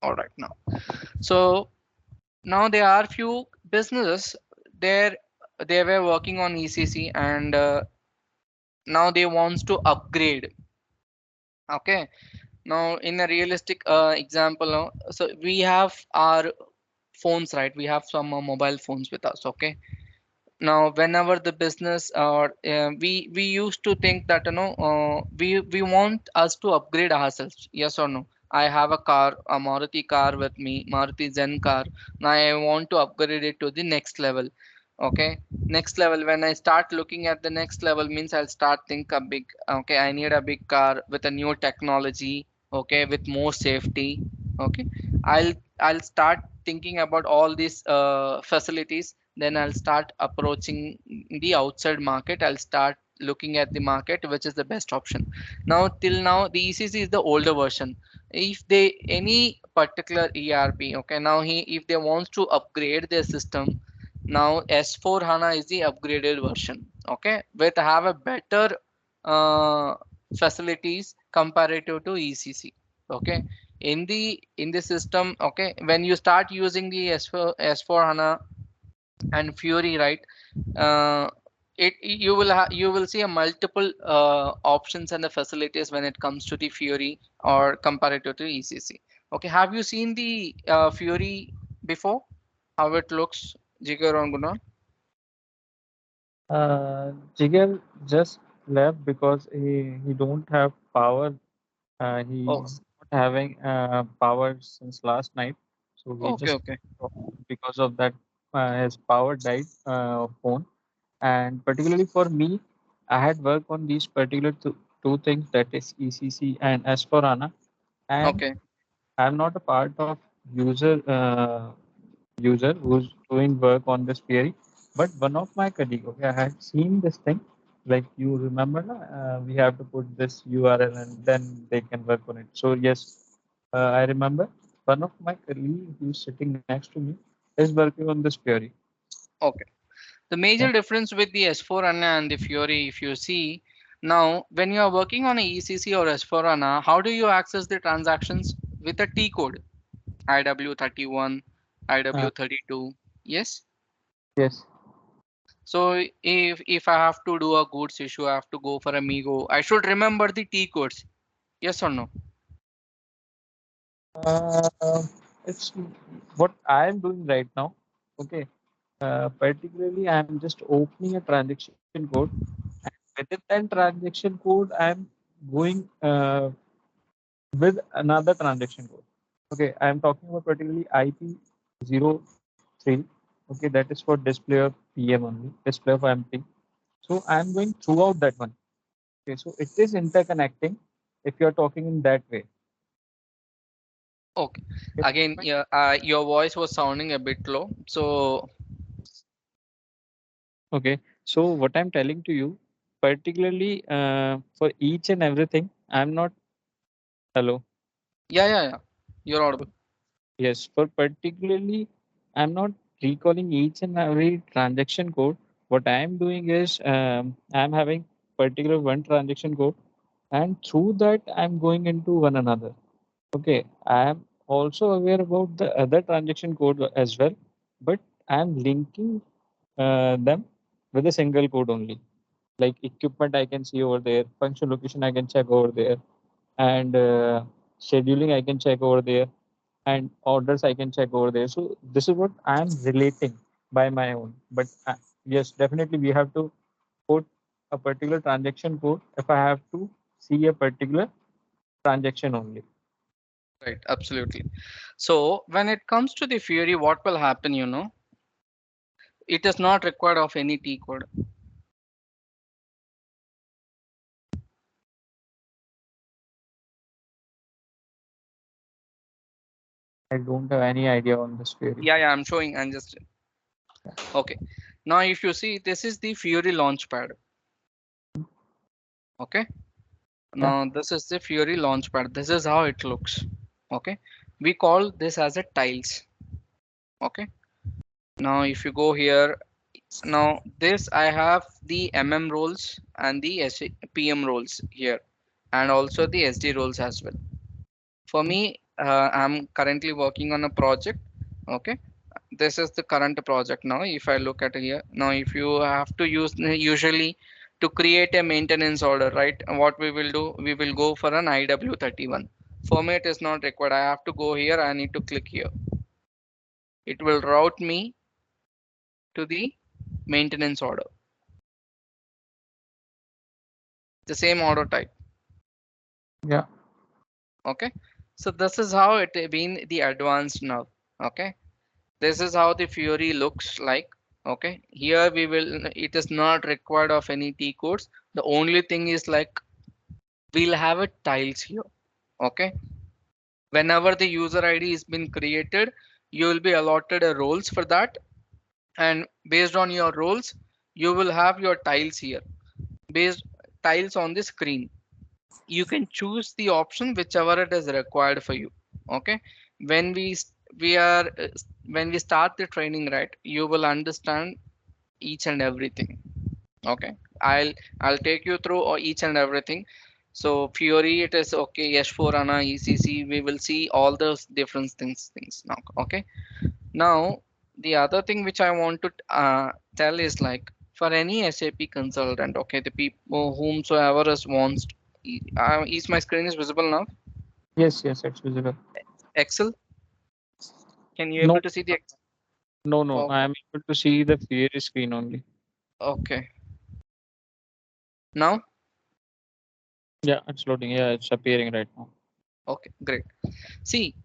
All right, now. So Now there are few businesses there, they were working on ECC, and now they wants to upgrade. Okay, now in a realistic example, so we have our phones, right? We have some mobile phones with us. Okay, now whenever the business or we used to think that we want us to upgrade ourselves, yes or no? I have a car, a Maruti car with me, Maruti Zen car. Now I want to upgrade it to the next level. Okay, next level, when I start looking at the next level means I'll start think a big, okay, I need a big car with a new technology, okay, with more safety. Okay, i'll I'll start thinking about all these facilities. Then I'll start approaching the outside market. I'll start looking at the market which is the best option. Now till now the ECC is the older version. If they any particular ERP, okay, now he if they want to upgrade their system, now S4 HANA is the upgraded version, okay, with have a better uh, facilities comparative to ECC. Okay, in the system, okay, when you start using the S4 HANA and Fury, right? Uh, it you will see a multiple options and the facilities when it comes to the Fury or comparative to ECC. Okay, have you seen the Fury before? How it looks, Jigar or Gunnar? Jigal just left because he don't have power. Oh, He's not having power since last night, so he okay, just okay, because of that his power died phone. And particularly for me, I had worked on these particular two things, that is ECC and s for hana, and okay, I'm not a part of user who's doing work on this query, but one of my colleague, okay, I had seen this thing. Like you remember, na, we have to put this URL and then they can work on it. So yes, I remember one of my colleague who's sitting next to me is working on this query. okay. The Yeah. major difference with the S4 HANA and the Fury, if you see, now when you are working on a ECC or S4 HANA, how do you access the transactions? With a T code, IW31, Uh, IW32. Yes. yes. So if I have to do a goods issue, I have to go for Amigo. I should remember the T codes. Yes or no? Uh, it's what I am doing right now. Okay. Particularly, I am just opening a transaction code, and within that transaction code, I am going with another transaction code. Okay, I am talking about particularly IP03. Okay, that is for display of PM only, display of MP. So I am going throughout that one. Okay, so it is interconnecting if you are talking in that way. Okay. Okay. Again, yeah, your voice was sounding a bit low. So Okay, so what I'm telling to you, particularly for each and everything, I'm not hello. yeah, yeah, yeah. You're audible. Yes, for particularly, I'm not recalling each and every transaction code. What I'm doing is I'm having particular one transaction code, and through that I'm going into one another. Okay, I am also aware about the other transaction code as well, but I'm linking them with a single code only. Like equipment, I can see over there. Function location, I can check over there, and scheduling, I can check over there, and orders I can check over there. So this is what I'm relating by my own. But yes, definitely we have to put a particular transaction code if I have to see a particular transaction only. Right, absolutely. So when it comes to the Fury, what will happen, it is not required of any T code. I don't have any idea on this query. Yeah, yeah, I'm showing. I'm just okay. Now, if you see, this is the Fury Launchpad. Okay. Yeah. Now, this is the Fury Launchpad. This is how it looks. Okay. We call this as a tiles. Okay. Now, if you go here, now this I have the MM roles and the PM roles here, and also the SD roles as well. For me, I'm currently working on a project. Okay. this is the current project now. If I look at here now, if you have to use usually to create a maintenance order, right? What we will do, we will go for an IW31 format is not required. I have to go here. I need to click here. It will route me to the maintenance order, the same order type. Yeah. Okay, so this is how it been the advanced now. Okay, this is how the Fury looks like. Okay, here we will, it is not required of any T codes. The only thing is like we'll have a tiles here. Okay, whenever the user ID is been created, you will be allotted a roles for that, and based on your roles you will have your tiles here, based tiles on the screen. You can choose the option whichever it is required for you. Okay, when we are when we start the training, right, you will understand each and everything. Okay, I'll take you through each and everything. So Fury, it is okay, S4 HANA, ECC, we will see all those different things now. Okay, now the other thing which I want to tell is like for any SAP consultant, okay, the people whomsoever is wants, is my screen is visible now? Yes, yes, it's visible. Excel, can you No, able to see the no. I okay, am able to see the Fury screen only. okay, now Yeah, it's loading. Yeah, it's appearing right now. okay, great. See,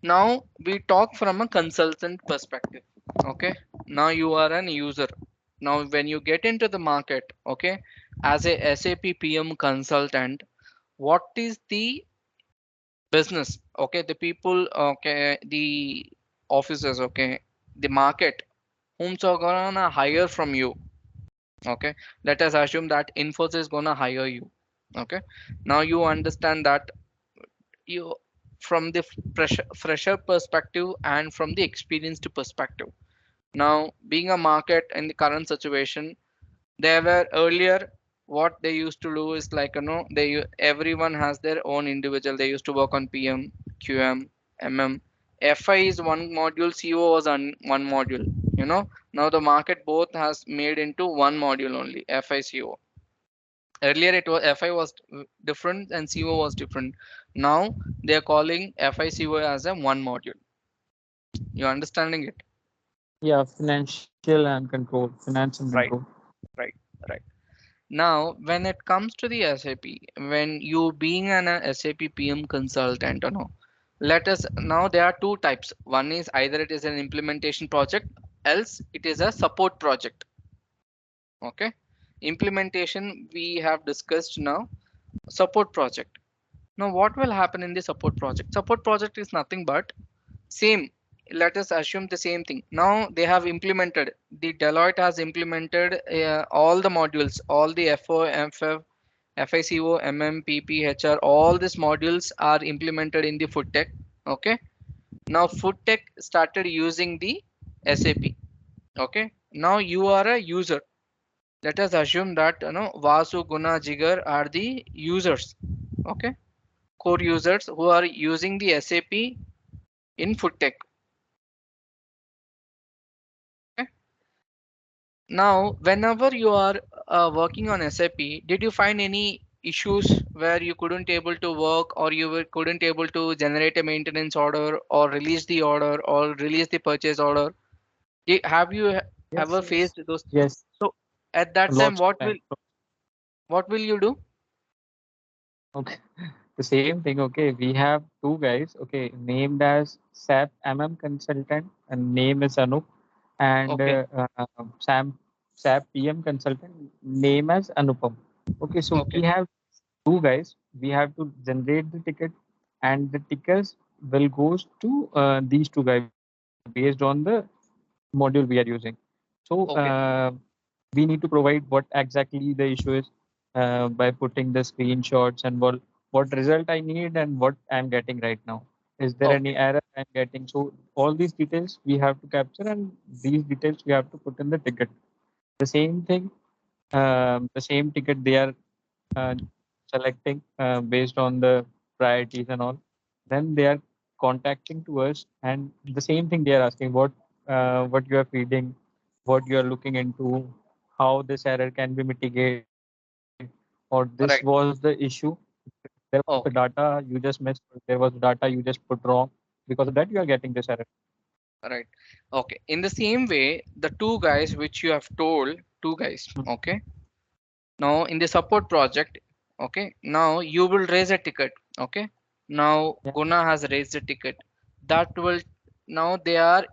now we talk from a consultant perspective. Okay, now you are an user. Now when you get into the market, okay, as a SAP PM consultant, what is the business? Okay, the people, okay, the officers, okay, the market, whom are gonna hire from you. Okay, let us assume that Infosys is gonna hire you. Okay, now you understand that you, from the fresher perspective and from the experienced perspective. Now being a market in the current situation, they were earlier, what they used to do is like, everyone has their own individual. They used to work on PM, QM, MM. FI is one module, CO was on one module. Now the market both has made into one module only, FI, CO. Earlier it was FI was different and CO was different. Now they are calling FI, CO as a one module. You understanding it? Yeah, financial and control, finance and control. Right, right, right. Now, when it comes to the SAP, when you being an SAP PM consultant, let us now there are two types. One is either it is an implementation project, else it is a support project. Okay, implementation we have discussed now. Support project. Now, what will happen in the support project? Support project is nothing but same. Let us assume the same thing. Now they have implemented, the Deloitte has implemented all the modules, all the FO, FF, FICO, MM, PP, HR, all these modules are implemented in the food tech. Okay. Now food tech started using the SAP. Okay. Now you are a user. Let us assume that Vasu, Guna, Jigar are the users. Okay. Core users who are using the SAP in food tech. Okay. Now, whenever you are working on SAP, did you find any issues where you couldn't able to work, or you couldn't able to generate a maintenance order or release the order or release the purchase order? Have you Yes, ever yes. faced those? Yes, So at that time, lots of time. what will you do? Okay. The same thing. Okay, we have two guys. Okay, named as SAP MM consultant, and name is Anup, and Okay, Sam SAP PM consultant, name as Anupam. Okay, so we okay, have two guys. We have to generate the ticket, and the tickets will goes to these two guys based on the module we are using. So okay, we need to provide what exactly the issue is by putting the screenshots and what result I need and what I'm getting right now. Is there any okay, error I'm getting? So all these details we have to capture, and these details we have to put in the ticket. The same thing, the same ticket they are uh, selecting based on the priorities and all. Then they are contacting to us, and the same thing they are asking, what what you are feeding, what you are looking into, how this error can be mitigated, or this was the Right. issue. There was the Okay. data you just missed, or there was data you just put wrong. Because of that, you are getting this error. Right. Okay. In the same way, the two guys which you have told, two guys. Okay. Now in the support project, okay. Now you will raise a ticket. Okay. Now Yeah. Guna has raised a ticket. That will now they are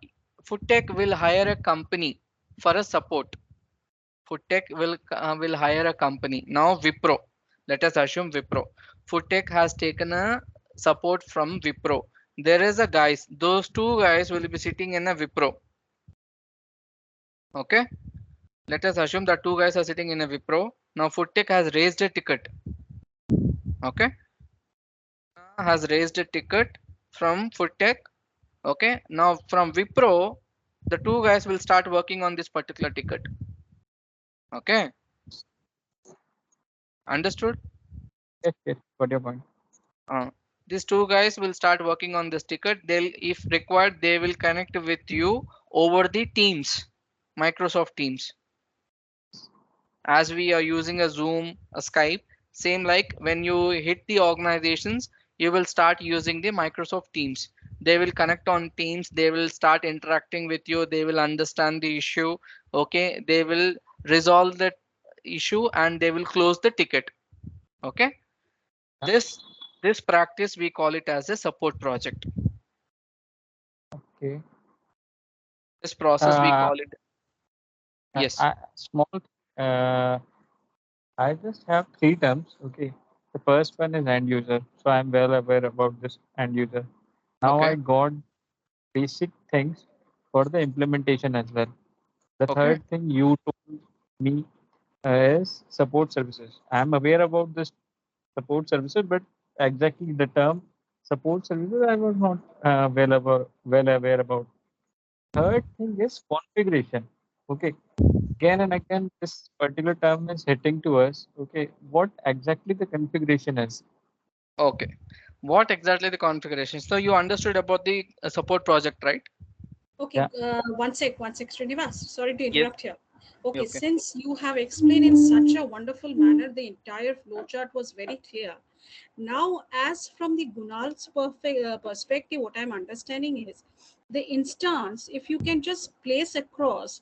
Foodtech will hire a company for a support. Foodtech will hire a company. Now Wipro. Let us assume Wipro. Foodtech has taken a support from Wipro. There is a guys. Those two guys will be sitting in a Wipro. Okay. Let us assume that two guys are sitting in a Wipro. Now Foodtech has raised a ticket. Okay. Has raised a ticket from Foodtech. Okay. Now from Wipro, the two guys will start working on this particular ticket. Okay. Understood? Yes, yes, got your point. Uh, these two guys will start working on this ticket. They'll, if required, they will connect with you over the Teams, Microsoft Teams. As we are using a Zoom, a Skype, same like when you hit the organizations, you will start using the Microsoft Teams. They will connect on Teams. They will start interacting with you. They will understand the issue. Okay, they will resolve the issue and they will close the ticket. Okay, Yeah. this this practice we call it as a support project. Okay. This process we Uh, call it. Yes. Small. Uh, I just have three terms. Okay. The first one is end user. So I'm well aware about this end user. Now Okay. I got basic things for the implementation as well. The Okay. third thing you told me is support services. I'm aware about this support services, but exactly the term support services I was not well aware about. Third thing is configuration. Okay. Again and again, this particular term is hitting to us. Okay. What exactly the configuration is? Okay. What exactly the configuration? So you understood about the support project, right? Okay, Yeah. one sec, Srinivas. Sorry to Yes. interrupt here. Okay, Okay. since you have explained in such a wonderful manner, the entire flowchart was very clear. Now, as from the Gunal's perspective, what I'm understanding is the instance, if you can just place across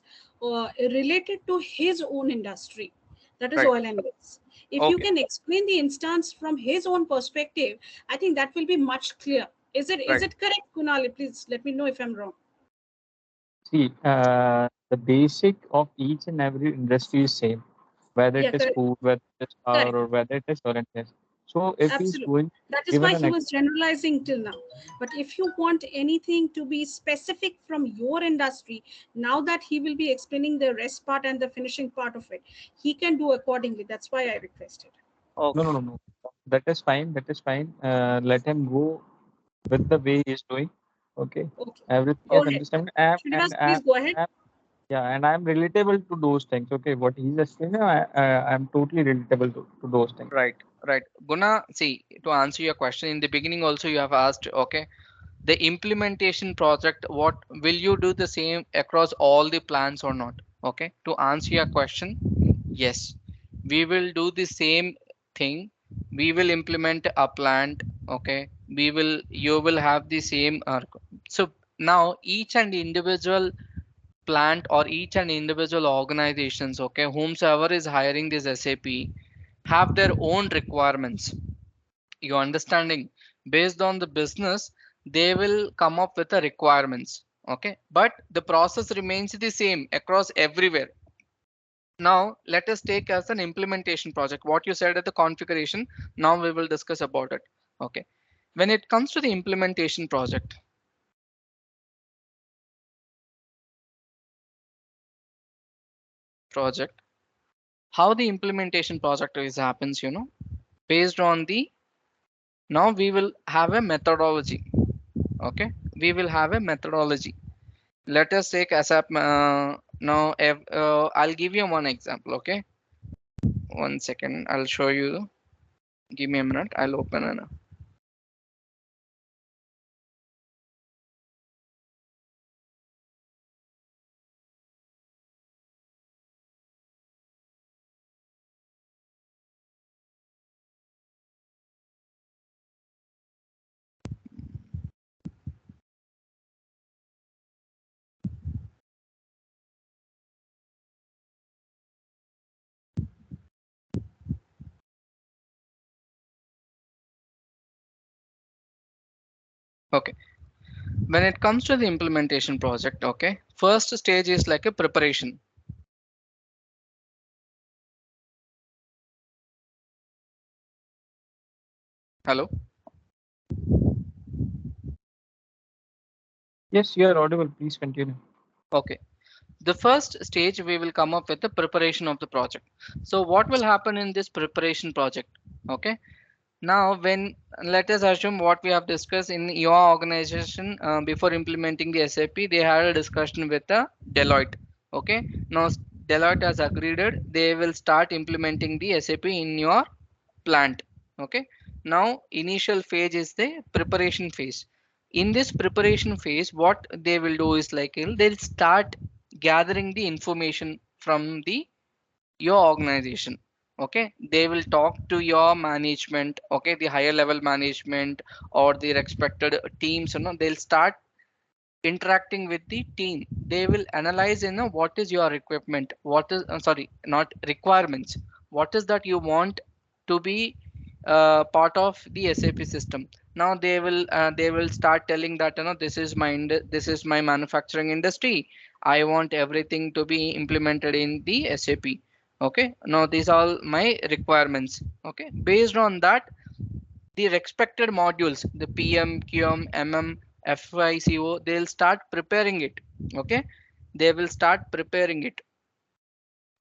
related to his own industry, that is Right. oil and gas. If you Okay. can explain the instance from his own perspective, I think that will be much clear. Is Right. it correct, Kunal? Please let me know if I'm wrong. See, the basic of each and every industry is same, whether it Yeah, is correct. food, whether it is power, Correct. or whether it is oil and gas. So if he's Absolutely. going That is given why an he was generalizing till now. But if you want anything to be specific from your industry, now that he will be explaining the rest part and the finishing part of it, he can do accordingly. That's why I requested. no, Okay. no, no, no. That is fine. That is fine. Let him go with the way he's doing. Okay, Okay. everything Go is ahead. understandable. Srinivas, please go ahead. Yeah, and I'm relatable to those things. Okay, what he's explaining, I'm totally relatable to those things. Right. Right. Guna, see, to answer your question in the beginning also you have asked, okay, the implementation project, what will you do the same across all the plans or not? Okay. To answer your question, yes, we will do the same thing. We will implement a plant. Okay. You will have the same. So now each and individual plant or each and individual organizations, okay, whomsoever is hiring this SAP have their own requirements. You understanding? Based on the business, they will come up with the requirements. Okay. But the process remains the same across everywhere. Now let us take as an implementation project what you said at the configuration. Now we will discuss about it. Okay. When it comes to the implementation project, how the implementation project is happens, based on the, now we will have a methodology. Okay. We will have a methodology. Let us take ASAP. Now I'll give you one example. Okay. One second. I'll show you. Give me a minute. I'll open it. Okay. When it comes to the implementation project, okay, first stage is like a preparation. Hello. Yes, you are audible. Please continue. Okay. The first stage we will come up with the preparation of the project. So what will happen in this preparation project? Okay. Now, when let us assume what we have discussed in your organization before implementing the SAP, they had a discussion with the Deloitte. Okay. Now Deloitte has agreed they will start implementing the SAP in your plant. Okay. Now initial phase is the preparation phase. In this preparation phase, what they will do is like they'll start gathering the information from the your organization. Okay, they will talk to your management, okay, the higher level management or the respected teams, they'll start interacting with the team. They will analyze, what is your equipment, what is sorry, not requirements, what is that you want to be part of the SAP system. Now they will start telling that, this is my this is my manufacturing industry, I want everything to be implemented in the SAP. Okay, now these are my requirements. Okay, based on that, the expected modules, the PM, QM, MM, FICO, they'll start preparing it. Okay, they will start preparing it,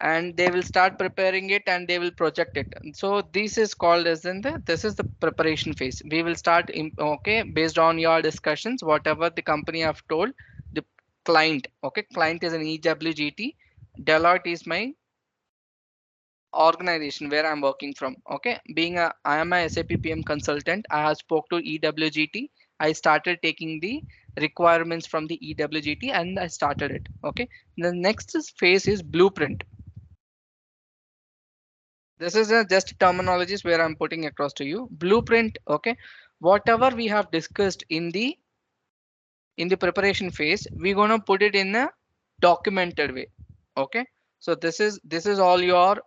and they will start preparing it and they will project it. So this is called as in the this is the preparation phase. We will start in, okay, based on your discussions, whatever the company have told the client. Okay, client is an EWGT. Deloitte is my organization where I'm working from. Okay, being a I am a SAP PM consultant, I have spoke to EWGT. I started taking the requirements from the EWGT and I started it. Okay, the next phase is blueprint. This is just terminologies where I'm putting across to you. Blueprint. Okay, whatever we have discussed in the preparation phase, we're gonna put it in a documented way. Okay, so this is all your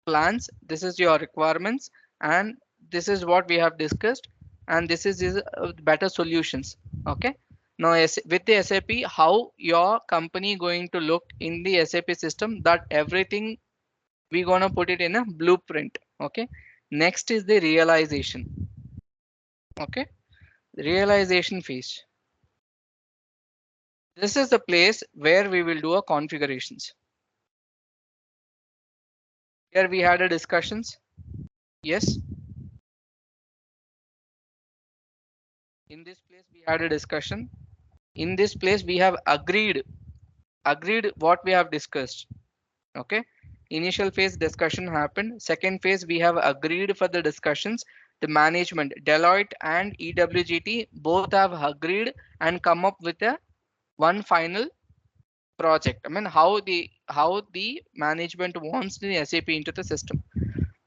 plans, this is your requirements, and this is what we have discussed, and this is better solutions. Okay, now with the SAP, how your company going to look in the SAP system, that everything we gonna put it in a blueprint. Okay, next is the realization. Okay, realization phase. This is the place where we will do a configurations. Here we had a discussions. Yes, in this place we had a discussion. In this place we have agreed what we have discussed. Okay, initial phase discussion happened. Second phase we have agreed for the discussions. The management, Deloitte and EWGT, both have agreed and come up with a one final project. I mean, how the management wants the SAP into the system.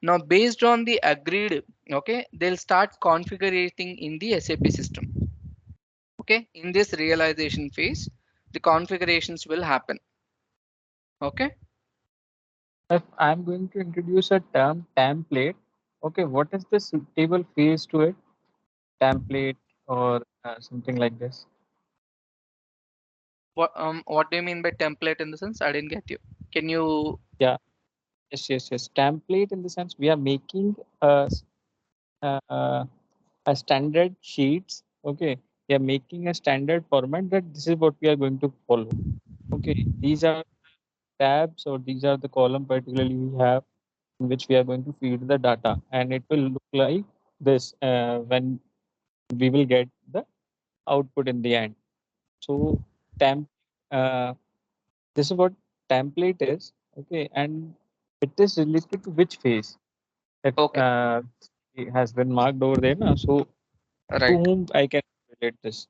Now based on the agreed, okay, they'll start configuring in the SAP system. Okay, in this realization phase, the configurations will happen. Okay. If I'm going to introduce a term template, okay, what is the suitable phase to it? Template or something like this? What do you mean by template in the sense? I didn't get you. Can you? Yeah, yes. Template in the sense we are making uh, a standard sheets. Okay, we are making a standard format that this is what we are going to follow. Okay, these are tabs or these are the column particularly we have in which we are going to feed the data, and it will look like this when we will get the output in the end. So temp uh, this is what template is. Okay, and it is related to which phase that Okay, it has been marked over there now. So to right, whom I can relate this?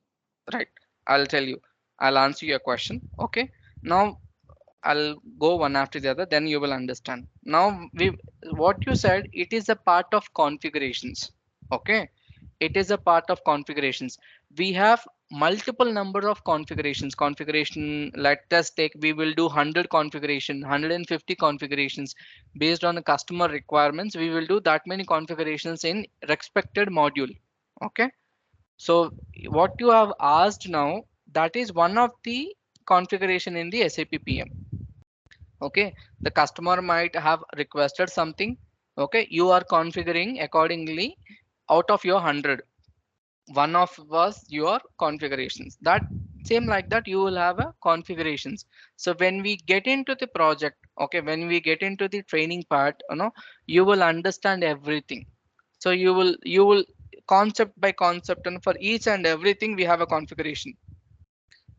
right. I'll tell you. I'll answer your question. Okay. Now I'll go one after the other, then you will understand. Now what you said, it is a part of configurations. Okay, it is a part of configurations. We have multiple number of configurations. Configuration, let us take, we will do 100 configuration, 150 configurations based on the customer requirements. We will do that many configurations in respected module. Okay, So what you have asked now, that is one of the configuration in the SAP PM. Okay, the customer might have requested something. Okay, you are configuring accordingly out of your 100. One of was your configurations. That same like that you will have a configurations. So when we get into the project, okay, when we get into the training part, you will understand everything. So you will concept by concept, and for each and everything we have a configuration.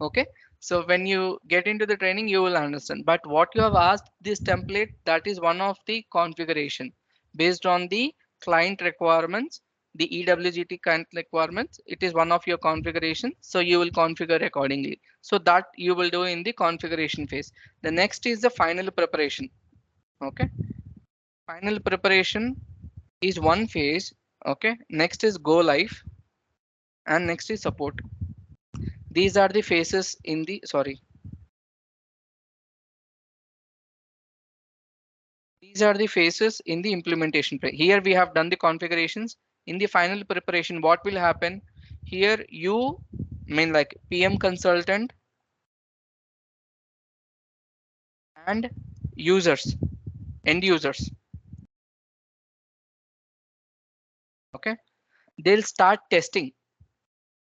Okay, so when you get into the training you will understand, but what you have asked this template, that is one of the configuration based on the client requirements, the ewgt client requirements. It is one of your configuration, so you will configure accordingly. So that you will do in the configuration phase. The next is the final preparation. Okay, final preparation is one phase. Okay, next is go live, and next is support. These are the phases in the, sorry, these are the phases in the implementation. Here we have done the configurations. In the final preparation, what will happen? Here you mean like PM consultant and users, end users. Okay, they'll start testing.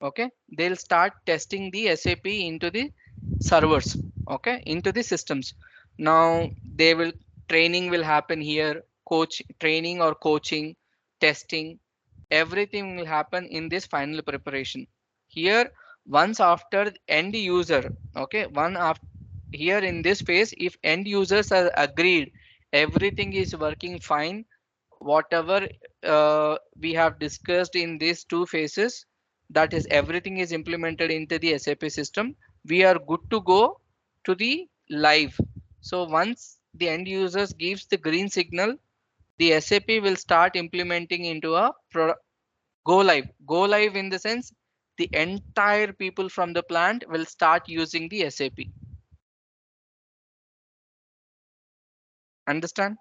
Okay, they'll start testing the SAP into the servers. Okay, into the systems. Now they will, training will happen here, coach training or coaching, testing, everything will happen in this final preparation. Here once after end user, okay, one after, here in this phase, if end users are agreed everything is working fine, whatever we have discussed in these two phases, that is everything is implemented into the SAP system, we are good to go to the live. So once the end users gives the green signal, the SAP will start implementing into a go live. Go live in the sense the entire people from the plant will start using the SAP. Understand?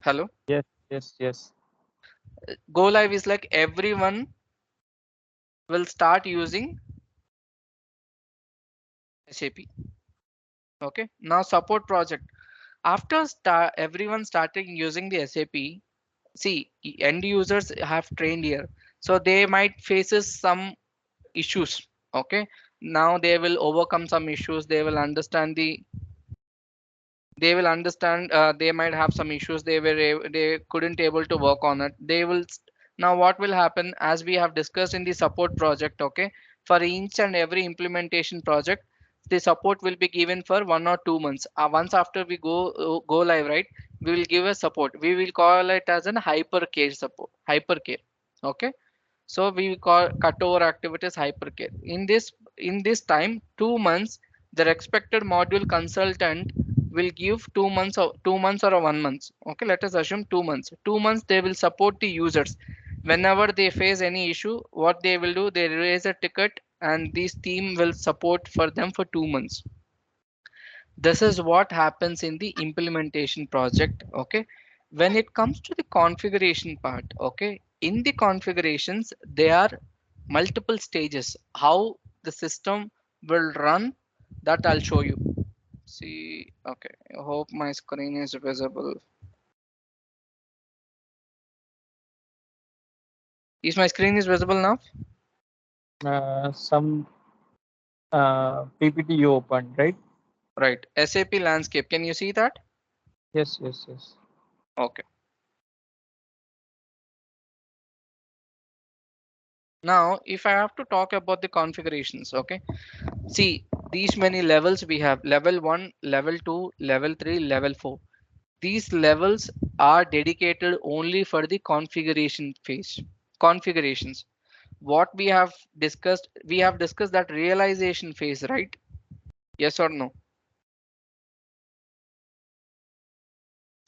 Hello? Yes, yes, yes. Go live is like everyone will start using SAP. Okay. Now support project. After everyone starting using the SAP, see, end users have trained here. So they might faces some issues. Okay. Now they will overcome some issues. They will understand, they might have some issues, they couldn't able to work on it, now what will happen, as we have discussed in the support project. Okay, for each and every implementation project, the support will be given for 1 or 2 months. Once after we go live, right, we will give a support, we will call it as an hypercare support, hypercare. Okay, so we call cutover activities hypercare. In this time, 2 months, the expected module consultant will give 2 months or 2 months or 1 month. Okay, let us assume 2 months. 2 months they will support the users. Whenever they face any issue, what they will do, they raise a ticket and this team will support for them for 2 months. This is what happens in the implementation project. Okay, when it comes to the configuration part, okay, in the configurations there are multiple stages how the system will run, that I'll show you. See, okay, I hope my screen is visible. Is my screen is visible now? Some PPT you opened, right? Right, SAP landscape, can you see that? Yes, yes, yes. Okay, now if I have to talk about the configurations, okay, see, these many levels we have: level 1, level 2, level 3, level 4. These levels are dedicated only for the configuration phase. Configurations. What we have discussed that realization phase, right? Yes or no?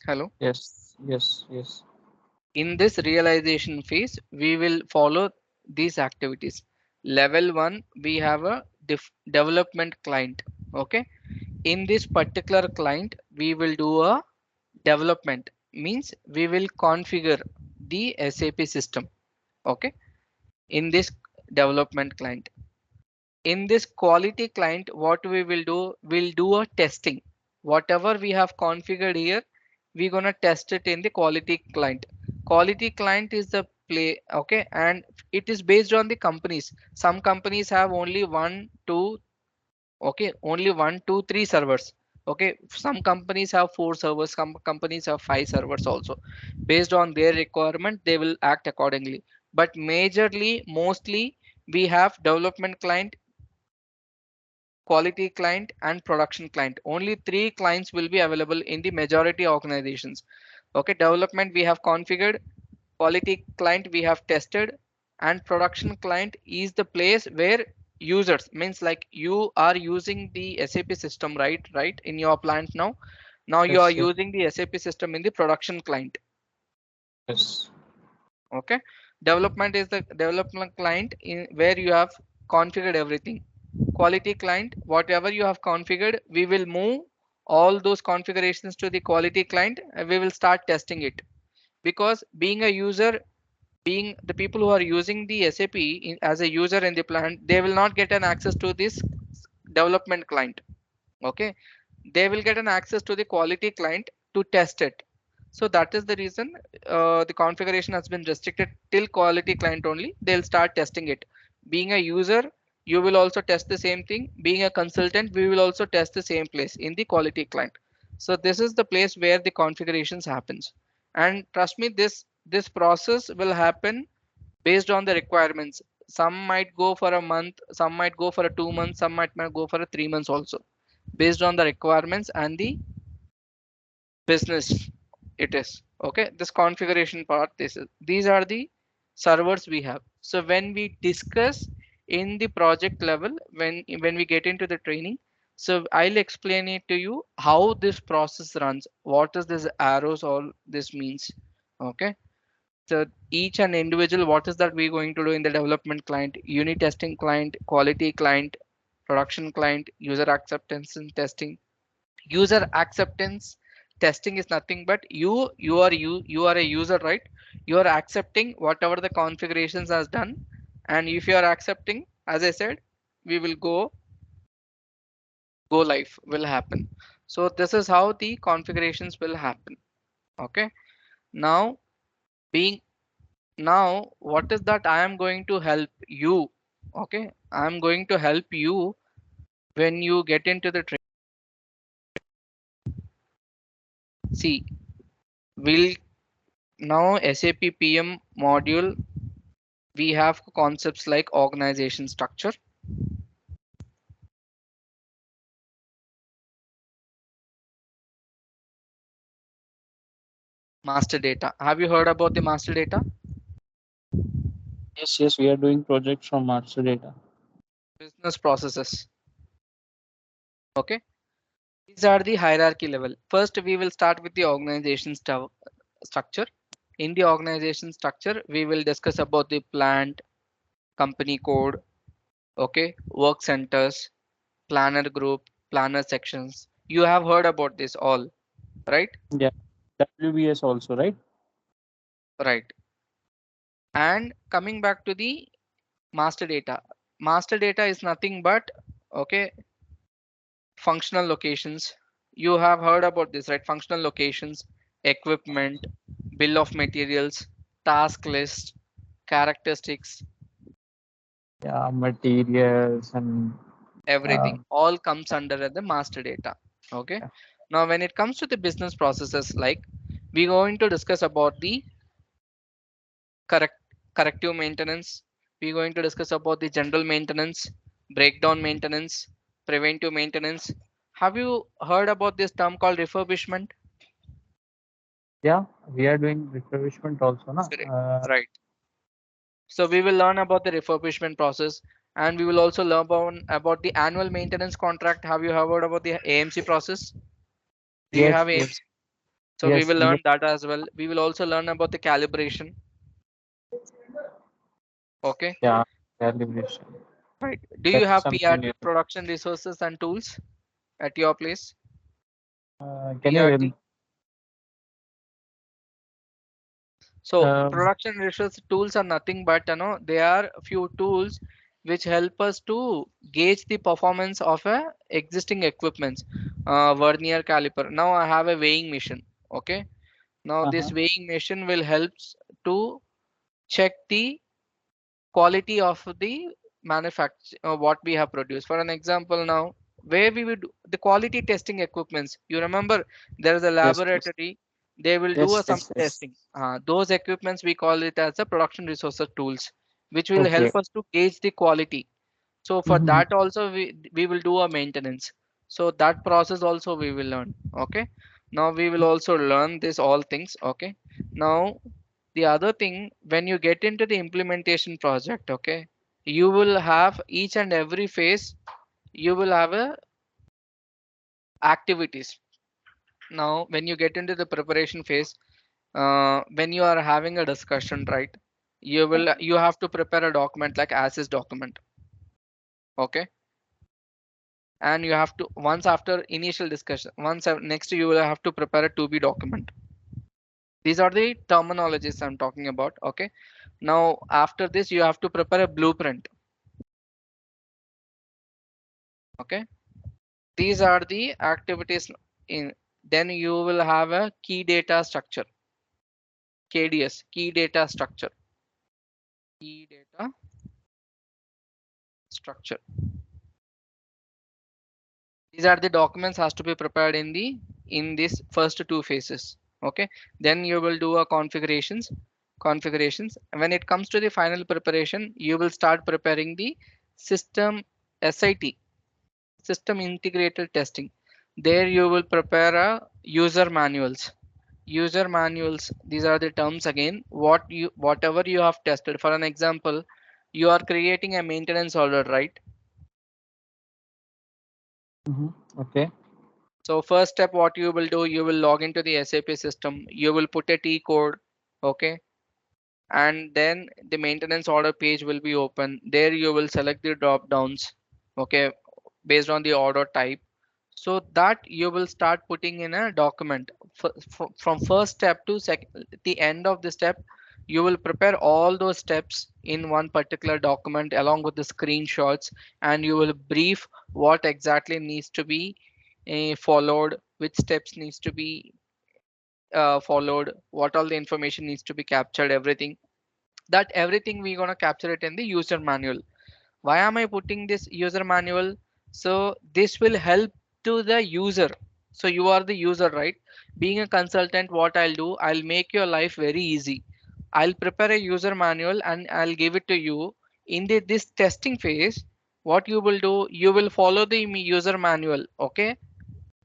Hello? Yes, yes, yes. In this realization phase, we will follow these activities. Level 1, we have a development client. Okay. In this particular client, we will do a development, means we will configure the SAP system. Okay, in this development client. In this quality client, what we will do, we'll do a testing. Whatever we have configured here, we're gonna test it in the quality client. Quality client is the play, okay, and it is based on the companies. Some companies have only one, two, okay, only one, two, three servers. Okay, some companies have four servers, some companies have five servers also. Based on their requirement, they will act accordingly. But majorly, mostly, we have development client, quality client and production client. Only three clients will be available in the majority organizations. Okay, development we have configured, quality client we have tested, and production client is the place where users, means like you are using the SAP system, right in your plant now. Now you are Yes, yes, using the SAP system in the production client. yes. Okay, development is the development client in where you have configured everything. Quality client, whatever you have configured, we will move all those configurations to the quality client and we will start testing it. Because being a user, being the people who are using the SAP as a user in the plant, they will not get an access to this development client. Okay, they will get an access to the quality client to test it. So that is the reason the configuration has been restricted till quality client only. They'll start testing it. Being a user, you will also test the same thing. Being a consultant, we will also test the same place in the quality client. So this is the place where the configurations happens. And trust me, this process will happen based on the requirements. Some might go for a month, some might go for a 2 months, some might go for a 3 months also, based on the requirements and the business it is. Okay, this configuration part, these are the servers we have. So when we discuss in the project level, when we get into the training, so I'll explain it to you how this process runs, what is this arrows all this means. Okay, so each and individual, what is that we're going to do in the development client, unit testing client, quality client, production client, user acceptance and testing. User acceptance testing is nothing but you are a user, right? You are accepting whatever the configurations has done, and if you are accepting, as I said, we will go live will happen. So this is how the configurations will happen. Okay, now being now what is that I am going to help you. Okay, I am going to help you when you get into the train. See, will now SAP PM module, we have concepts like organization structure, master data. Have you heard about the master data? Yes, yes, we are doing projects from master data. Business processes. Okay, these are the hierarchy level. First, we will start with the organization structure. In the organization structure, we will discuss about the plant, company code, okay, work centers, planner group, planner sections. You have heard about this all, right? Yeah, WBS also, right? Right. And coming back to the master data. Master data is nothing but, okay, functional locations. You have heard about this, right? Functional locations, equipment, bill of materials, task list, characteristics, Yeah, materials and everything uh, all comes under the master data. Okay. yeah. Now, when it comes to the business processes, like we're going to discuss about the correct corrective maintenance. We're going to discuss about the general maintenance, breakdown maintenance, preventive maintenance. Have you heard about this term called refurbishment? Yeah, we are doing refurbishment also, na? Correct. Right. So we will learn about the refurbishment process, and we will also learn about the annual maintenance contract. Have you heard about the AMC process? Do you Yes, have yes, AMC? So we yes. will Even learn that as well. We will also learn about the calibration. Okay. yeah, calibration. Right. Do you That's have something PRT, new. production resources and tools, at your place? Can you PRT. So Um, production research tools are nothing but they are few tools which help us to gauge the performance of a existing equipments. Vernier caliper. Now I have a weighing machine. Okay. Now this uh-huh. weighing machine will help to check the quality of the manufacture what we have produced. For an example, now where we would the quality testing equipments, you remember there is a Yes, yes, laboratory, they will do yes, some yes, yes. testing. Those equipments we call it as the production resources tools, which will Okay. help us to gauge the quality. So for Mm-hmm. that also we will do a maintenance. So that process also we will learn. Okay. Now we will also learn this all things. Okay. Now the other thing, when you get into the implementation project, okay, you will have each and every phase, you will have a activities. Now when you get into the preparation phase, when you are having a discussion, right, you have to prepare a document like as is document. Okay. And you have to once after initial discussion, next you will have to prepare a to be document. These are the terminologies I'm talking about. Okay. Now after this you have to prepare a blueprint. Okay. These are the activities in. Then you will have a key data structure, KDS, key data structure, key data structure. These are the documents has to be prepared in this first two phases. Okay. Then you will do a configurations. When it comes to the final preparation, you will start preparing the system SIT, system integrated testing. There you will prepare a user manuals. These are the terms again, whatever you have tested. For an example, you are creating a maintenance order, right? Mm-hmm. Okay. So first step, what you will do, you will log into the SAP system, you will put a T code. Okay. And then the maintenance order page will be open. There you will select the drop downs. Okay. Based on the order type, so that you will start putting in a document. From first step to the end of the step, you will prepare all those steps in one particular document along with the screenshots, and you will brief what exactly needs to be followed, which steps needs to be followed, what all the information needs to be captured, everything. That everything we're gonna capture it in the user manual. Why am I putting this user manual? So this will help to the user. So you are the user, right? Being a consultant, what I'll do, I'll make your life very easy. I'll prepare a user manual and I'll give it to you. In this testing phase, what you will do, you will follow the user manual. Okay.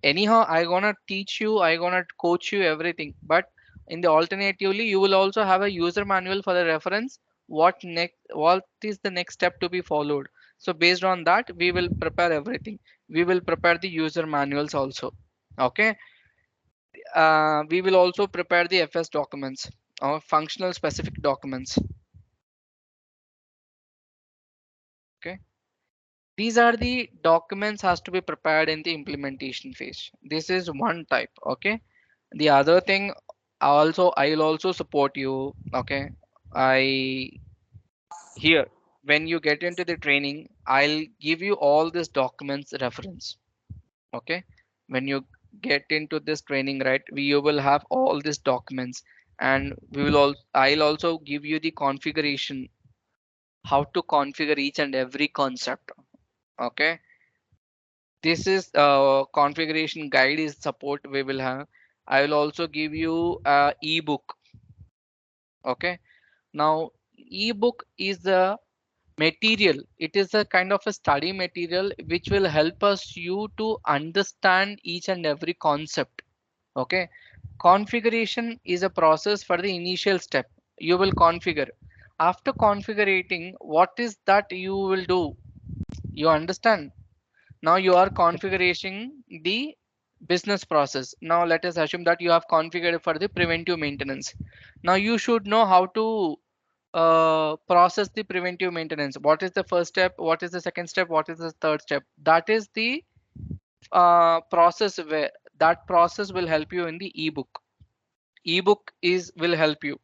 Anyhow, I gonna teach you, I gonna coach you everything, but in the alternatively you will also have a user manual for the reference. What is the next step to be followed? So based on that we will prepare everything. We will prepare the user manuals also. Okay. We will also prepare the FS documents or functional specific documents. Okay. These are the documents has to be prepared in the implementation phase. This is one type. Okay. The other thing, I'll also support you. Okay. I Here, when you get into the training, I'll give you all these documents reference. Okay. When you get into this training, right, you will have all these documents, and I'll also give you the configuration, how to configure each and every concept. Okay. This is configuration guide is support we will have. I will also give you a ebook. Okay. Now, ebook is the material. It is a kind of a study material which will help us you to understand each and every concept. Okay. Configuration is a process for the initial step. You will configure. After configuring, what is that you will do? You understand? Now you are configuring the business process. Now let us assume that you have configured for the preventive maintenance. Now you should know how to process the preventive maintenance. What is the first step? What is the second step? What is the third step? That is the process where that process will help you in the ebook. Ebook is will help you.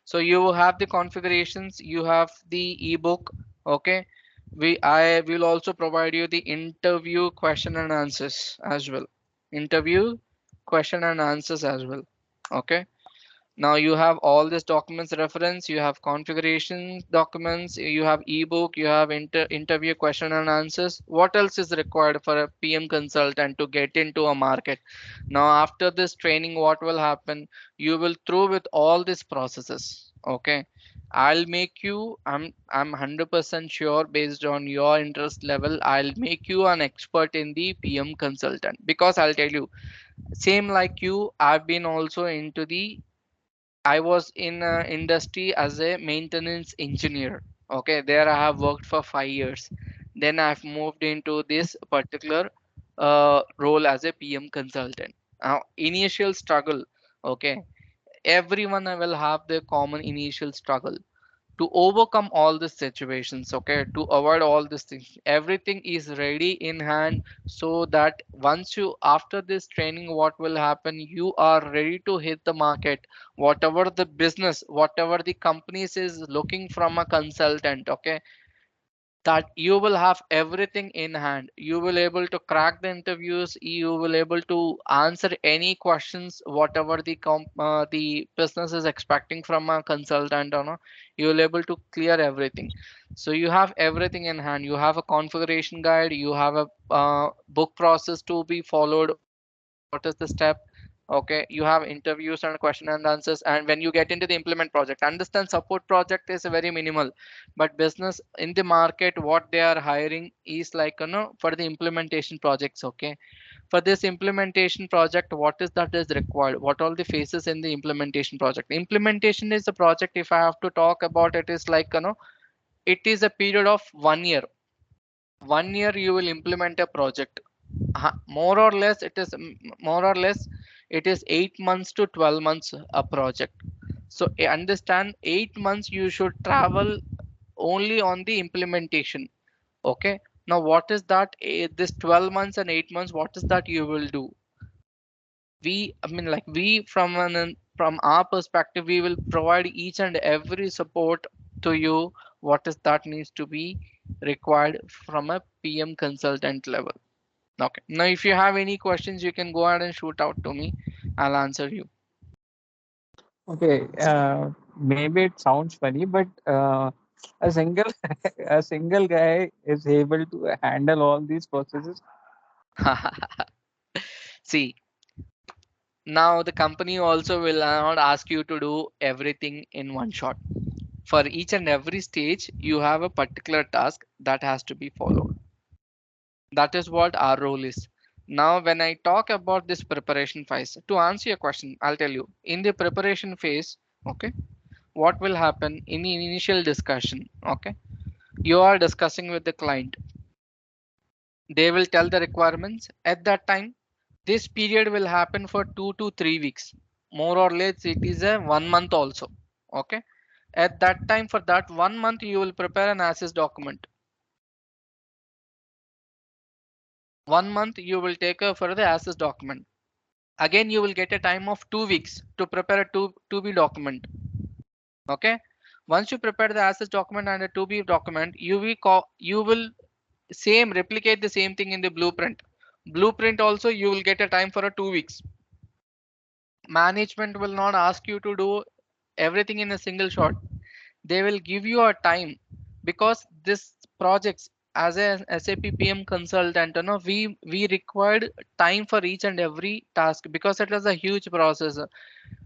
So you have the configurations, you have the ebook. Okay, I will also provide you the interview question and answers as well. Interview question and answers as well. Okay, now you have all these documents reference, you have configuration documents, you have ebook, you have interview question and answers. What else is required for a PM consultant to get into a market? Now after this training, what will happen? You will through with all these processes. Okay, I'll make you, I'm 100% sure based on your interest level, I'll make you an expert in the PM consultant. Because I'll tell you, same like you, I've been also into the, I was in industry as a maintenance engineer. Okay, there I have worked for 5 years. Then I've moved into this particular role as a PM consultant. Now, initial struggle. Okay, everyone will have the common initial struggle to overcome all the situations. Okay, to avoid all these things, everything is ready in hand, so that once you after this training, what will happen, you are ready to hit the market, whatever the business, whatever the companies is looking from a consultant. Okay, that you will have everything in hand, you will able to crack the interviews, you will able to answer any questions whatever the business is expecting from a consultant or no, you will able to clear everything. So you have everything in hand, you have a configuration guide, you have a book process to be followed, what is the step. Okay, you have interviews and question and answers, and when you get into the implement project, understand support project is very minimal, but business in the market what they are hiring is like for the implementation projects. Okay, for this implementation project, what is that is required, what all the phases in the implementation project. Implementation is the project, if I have to talk about it, is like it is a period of 1 year. 1 year you will implement a project. More or less it is more or less it is 8 months to 12 months a project. So understand, 8 months you should travel only on the implementation. Okay, now what is that, this 12 months and 8 months, what is that you will do? I mean, like, we from our perspective, we will provide each and every support to you, what is that needs to be required from a PM consultant level. Okay, now if you have any questions, you can go ahead and shoot out to me, I'll answer you. Okay, maybe it sounds funny, but a single a single guy is able to handle all these processes. See, now the company also will not ask you to do everything in one shot. For each and every stage, you have a particular task that has to be followed. That is what our role is. Now, when I talk about this preparation phase, to answer your question, I'll tell you in the preparation phase. Okay, what will happen in the initial discussion? Okay, you are discussing with the client, they will tell the requirements at that time. This period will happen for 2 to 3 weeks, more or less it is a 1 month also. Okay, at that time, for that 1 month, you will prepare an access document. 1 month you will take for the access document. Again, you will get a time of 2 weeks to prepare a 2B document. Okay, once you prepare the access document and a 2B document, you will same replicate the same thing in the blueprint. Blueprint also you will get a time for a 2 weeks. Management will not ask you to do everything in a single shot. They will give you a time, because this projects, as a SAP PM consultant, we required time for each and every task, because it was a huge process.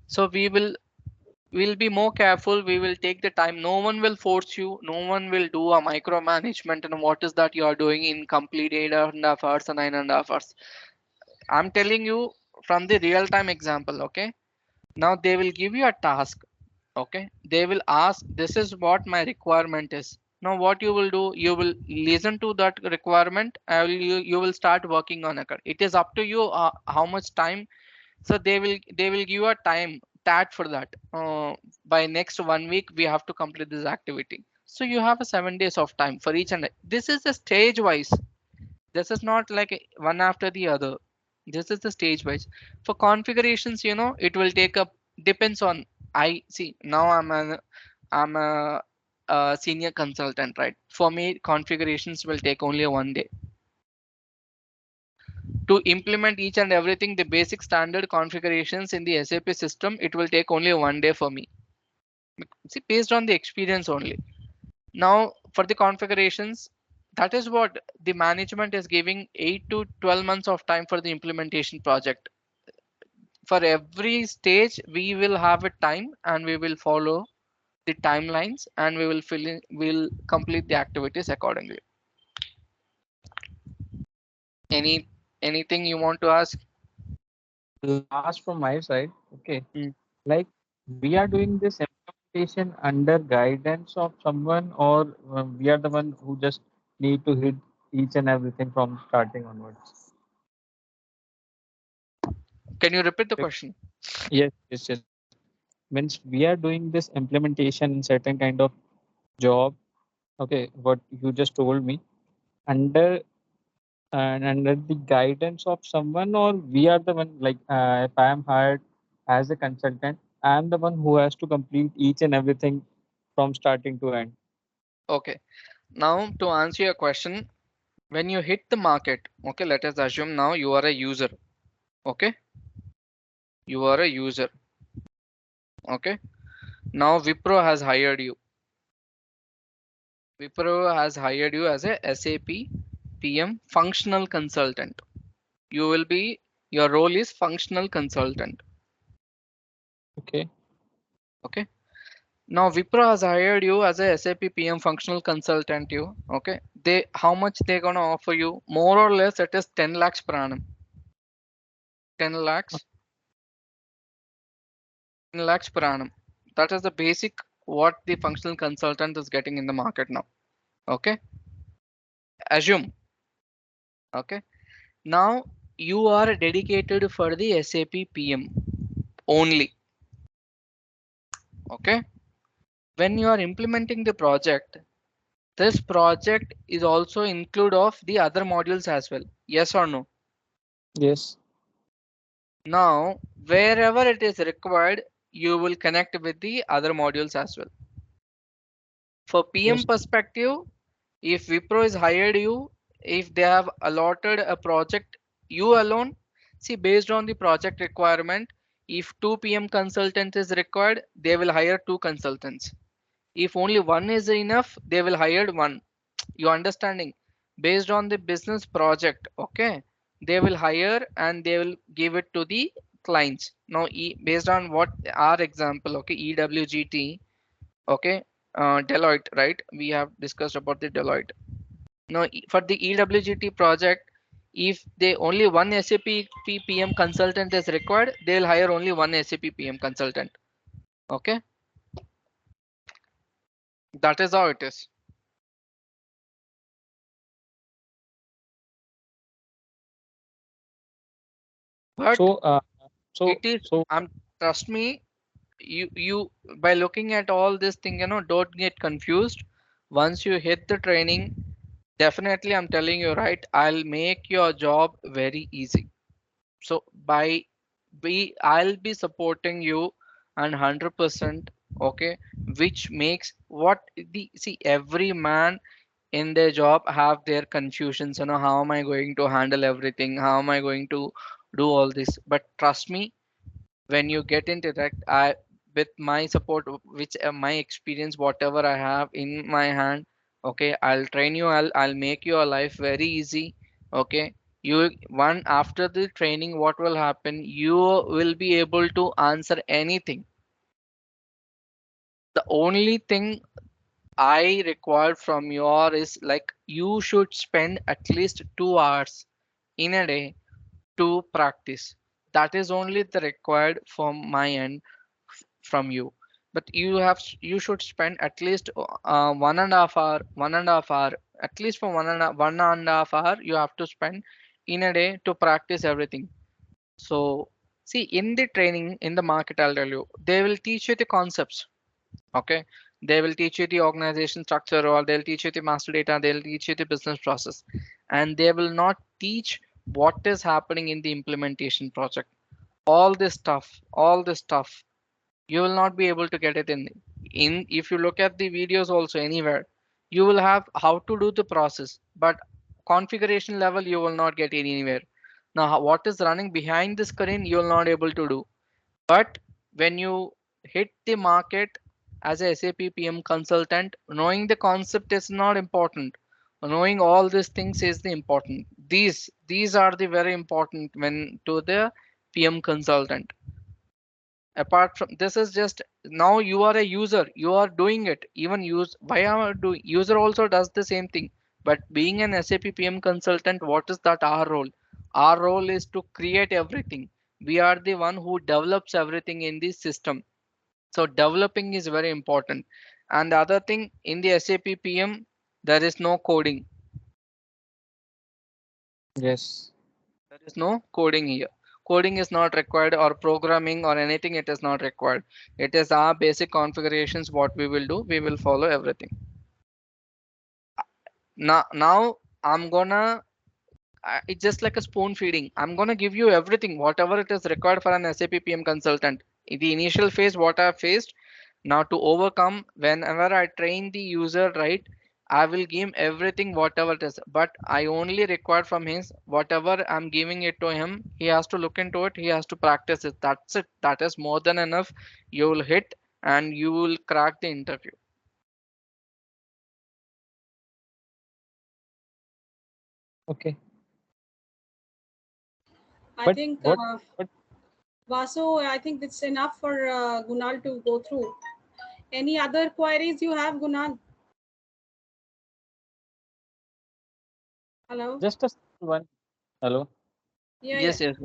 So we'll be more careful, we will take the time, no one will force you, no one will do a micromanagement and what is that you are doing in complete 8.5 hours or 9.5 hours. I'm telling you from the real time example. Okay, now they will give you a task. Okay, they will ask, this is what my requirement is. Now what you will do, you will listen to that requirement, you will start working on it. It is up to you how much time. So they will give you a time tat for that. By next 1 week we have to complete this activity. So you have a 7 days of time for each, and this is the stage wise. This is not like one after the other. This is the stage wise. For configurations, it will take up, depends on I see now I'm a senior consultant, right? For me, configurations will take only 1 day. To implement each and everything, the basic standard configurations in the SAP system, it will take only 1 day for me. See, based on the experience only. Now, for the configurations, that is what the management is giving 8 to 12 months of time for the implementation project. For every stage, we will have a time and we will follow the timelines and we will we'll complete the activities accordingly. Anything you want to ask? Last from my side, okay. Mm. Like we are doing this implementation under guidance of someone, or we are the one who just need to hit each and everything from starting onwards. Can you repeat the Like, question? yes, yes, yes. Means we are doing this implementation in certain kind of job. Okay, what you just told me under and under the guidance of someone, or we are the one, like if I am hired as a consultant, I am the one who has to complete each and everything from starting to end. Okay. Now to answer your question, when you hit the market, okay, let us assume now you are a user. Okay, you are a user. Okay. Now Wipro has hired you. Wipro has hired you as a SAP PM functional consultant. You will be, your role is functional consultant. Okay. Okay. Now Wipro has hired you as a SAP PM functional consultant. You okay? They how much they gonna offer you? More or less, it is 10 lakhs per annum. 10 lakhs, 10 lakhs per annum. That is the basic what the functional consultant is getting in the market now. Okay. Assume. Okay. Now you are dedicated for the SAP PM only. Okay. When you are implementing the project, this project is also include of the other modules as well. Yes or no? Yes. Now, wherever it is required, you will connect with the other modules as well. For PM Yes. perspective, if Wipro is hired you, if they have allotted a project, you alone, see based on the project requirement, if 2 PM consultants is required, they will hire 2 consultants. If only one is enough, they will hire one. You understanding? Based on the business project, okay, they will hire and they will give it to the clients. Now based on what our example, okay, EWGT, okay, Deloitte, right? We have discussed about the Deloitte. Now for the EWGT project, if they only one SAP PM consultant is required, they'll hire only one SAP PM consultant. Okay, that is how it is. But So, it is, so trust me, you by looking at all this thing, don't get confused. Once you hit the training, definitely I'm telling you, right, I'll make your job very easy. So by be I'll be supporting you and 100%. Okay, which makes what the see every man in their job have their confusions, how am I going to handle everything, how am I going to do all this. But trust me, when you get into that, I with my support, which my experience, whatever I have in my hand, okay, I'll train you, I'll make your life very easy. Okay, you one after the training, what will happen, you will be able to answer anything. The only thing I require from your is like you should spend at least 2 hours in a day to practice. That is only the required from my end from you. But you should spend at least 1.5 hour, 1.5 hour, at least for 1.5 hour you have to spend in a day to practice everything. So see, in the training in the market, I'll tell you, they will teach you the concepts. Okay, they will teach you the organization structure, or they'll teach you the master data, they'll teach you the business process, and they will not teach what is happening in the implementation project. All this stuff You will not be able to get it in if you look at the videos also anywhere, you will have how to do the process, but configuration level you will not get it anywhere. Now what is running behind the screen you will not able to do. But when you hit the market as a SAP PM consultant, knowing the concept is not important. Knowing all these things is the important. These are the very important when to the PM consultant. Apart from this is just now you are a user, you are doing it. Even use why am I doing? User also does the same thing. But being an SAP PM consultant, what is that our role? Our role is to create everything. We are the one who develops everything in the system. So developing is very important. And the other thing in the SAP PM, there is no coding. Yes. There is no coding here. Coding is not required, or programming or anything, it is not required. It is our basic configurations. What we will do, we will follow everything. Now I'm gonna it's just like a spoon feeding. I'm gonna give you everything, whatever it is required for an SAP PM consultant. In the initial phase, what I faced, now to overcome, whenever I train the user, right, I will give him everything, whatever it is. But I only require from his whatever I'm giving it to him. He has to look into it. He has to practice it. That's it. That is more than enough. You will hit and you will crack the interview. Okay. I But think what Vasu, I think it's enough for Gunal to go through. Any other queries you have, Gunal? Hello? just a small one. Hello. Yeah, yeah. Yes, yes.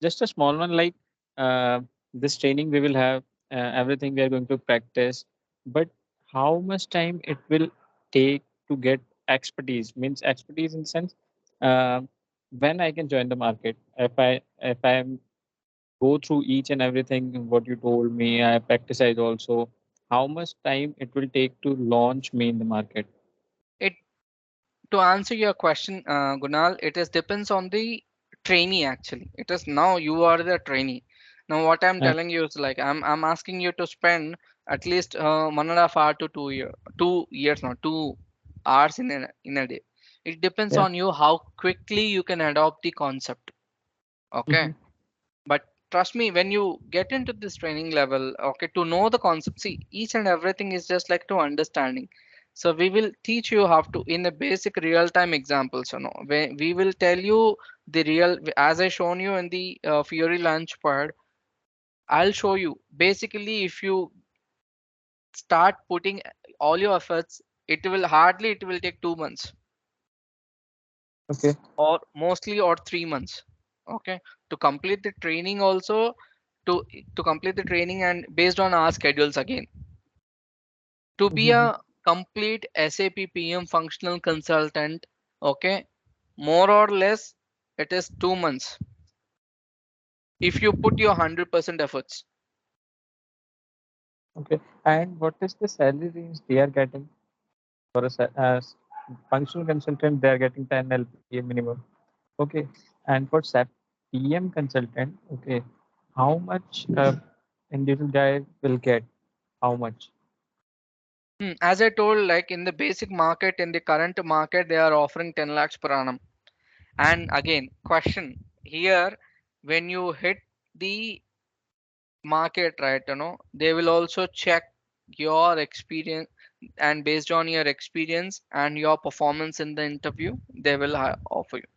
Just a small one, like uh, this training we will have, everything we are going to practice, but how much time it will take to get expertise, means expertise in sense, uh, when I can join the market, if I am go through each and everything what you told me, I practice also, how much time it will take to launch me in the market? It To answer your question, Gunal, it is depends on the trainee actually. It is now you are the trainee. Now what I'm uh, telling you is like I'm asking you to spend at least 1.5 hour to 2 year 2 years, not 2 hours in a day. It depends yeah. on you how quickly you can adopt the concept. Okay. Hmm. But trust me, when you get into this training level, okay, to know the concept, see, each and everything is just like to understanding. So we will teach you how to in a basic real time examples, we will tell you the real, as I shown you in the Fury launch pad. I'll show you basically if you start putting all your efforts, it will take 2 months Okay. or mostly or 3 months. Okay, to complete the training also, to to complete the training and based on our schedules again, to be Hmm. a complete SAP PM functional consultant. Okay, more or less it is 2 months if you put your 100% efforts. Okay. And what is the salary range they are getting for as functional consultant? They are getting 10 LPA minimum. Okay. And for SAP PM consultant, okay, how much individual guy will get? How much? As I told, like in the basic market, in the current market, they are offering 10 lakhs per annum. And again, question here, when you hit the market, right, they will also check your experience, and based on your experience and your performance in the interview, they will offer you.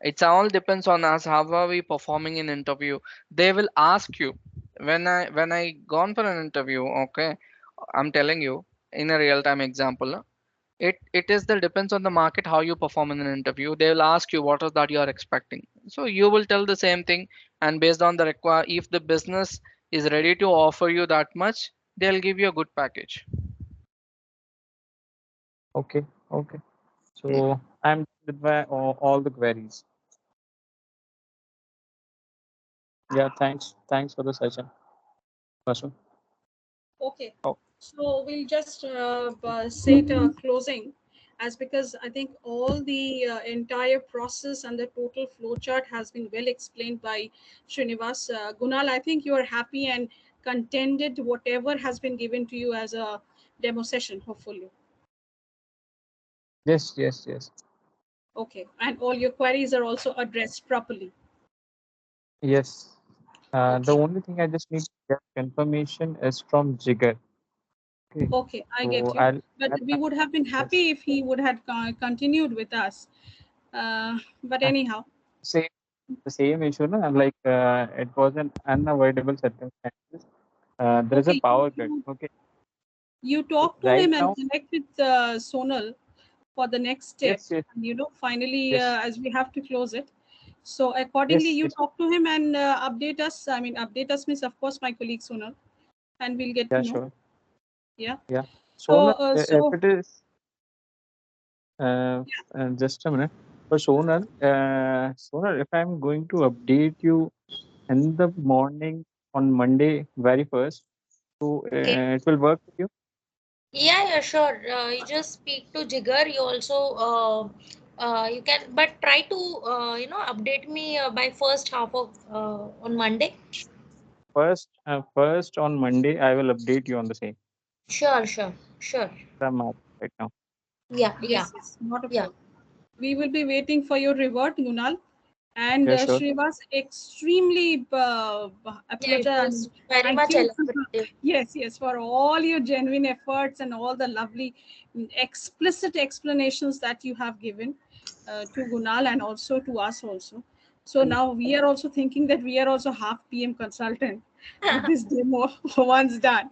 It's all depends on us, how are we performing in interview. They will ask you, when I gone for an interview, okay, I'm telling you in a real time example. It is the depends on the market how you perform in an interview. They will ask you what is that you are expecting, so you will tell the same thing. And based on the require, if the business is ready to offer you that much, they'll give you a good package. Okay. Okay. Mm. So I'm with my all the queries. Yeah. Thanks. Thanks for the session, Vasu. Okay. Oh, So we'll just say it closing, as because I think all the entire process and the total flow chart has been well explained by Srinivas. Gunal, I think you are happy and contended whatever has been given to you as a demo session, hopefully. Yes, yes, yes. Okay, and all your queries are also addressed properly. Yes. The Okay, only thing I just need to get confirmation is from Jigar. Okay. okay, I get So you. But we I'll would have been yes. happy if he would have continued with us. But Uh, anyhow, same the same issue, no? Like it was an unavoidable circumstances. There is a okay, power cut. Okay. you So talk to right him and now, connect with Sonal for the next step. yes, yes, And finally, yes, as we have to close it. So accordingly, yes, you yes. talk to him and update us. I mean, update us means, of course, my colleague Sonal, and we'll get to Yeah, know. sure. Yeah. Yeah. So, Sonar, if it is uh, yeah, just a minute. For Sonar, if I'm going to update you in the morning on Monday, very first, so Okay. it will work with you. Yeah, yeah, sure. You just speak to Jigar. You also you can, but try to update me by first half of on Monday. First on Monday, I will update you on the same. Sure, sure, sure. I'm up right now. Yeah, yeah, yes, yes, not a yeah. problem. We will be waiting for your revert, Gunal. And Yeah, sure. Shrivas extremely Yeah, it apologize. I was mean, very thank much you. elaborative. Yes, yes, for all your genuine efforts and all the lovely explicit explanations that you have given to Gunal and also to us also. So And now we are also thinking that we are also half PM consultant with this demo once done.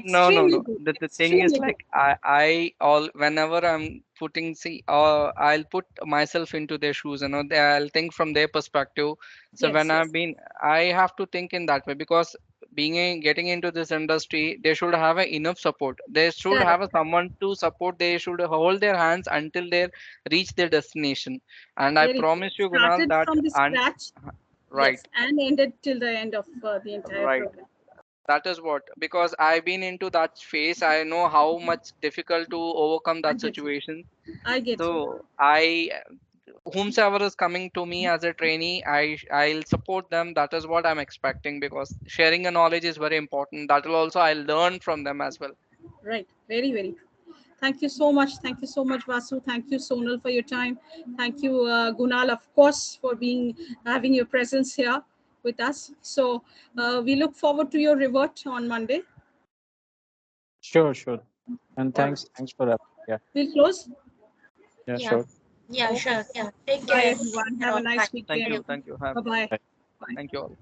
No, no, Extremely no. good, The thing is extremely good. like I all whenever I'm putting see I'll put myself into their shoes, I'll think from their perspective. So when Yes, yes, I have to think in that way because getting into this industry, they should have a enough support. They should have correct, a correct. someone to support. They should hold their hands until they reach their destination. And I Very true. promise you, Gunal, Started that from the and scratch. right, Yes, and ended till the end of the entire right. program. That is what, because I've been into that phase. I know how much difficult to overcome I that get you. situation. I get you. So whomsoever is coming to me as a trainee, I'll support them. That is what I'm expecting because sharing the knowledge is very important. That will also I'll learn from them as well. Right. Very, very true. Thank you so much. Thank you so much, Vasu. Thank you, Sonal, for your time. Thank you, Gunal, of course, for having your presence here with us. So we look forward to your revert on Monday. sure, sure. And All right. thanks for that. Yeah, We'll close. yeah, Yeah, sure. yeah, Okay. sure. Yeah. Take Bye, care. everyone. And Have a all. Bye. nice Thank weekend. you. Thank you. Have Bye-bye. Bye. Bye. thank you all.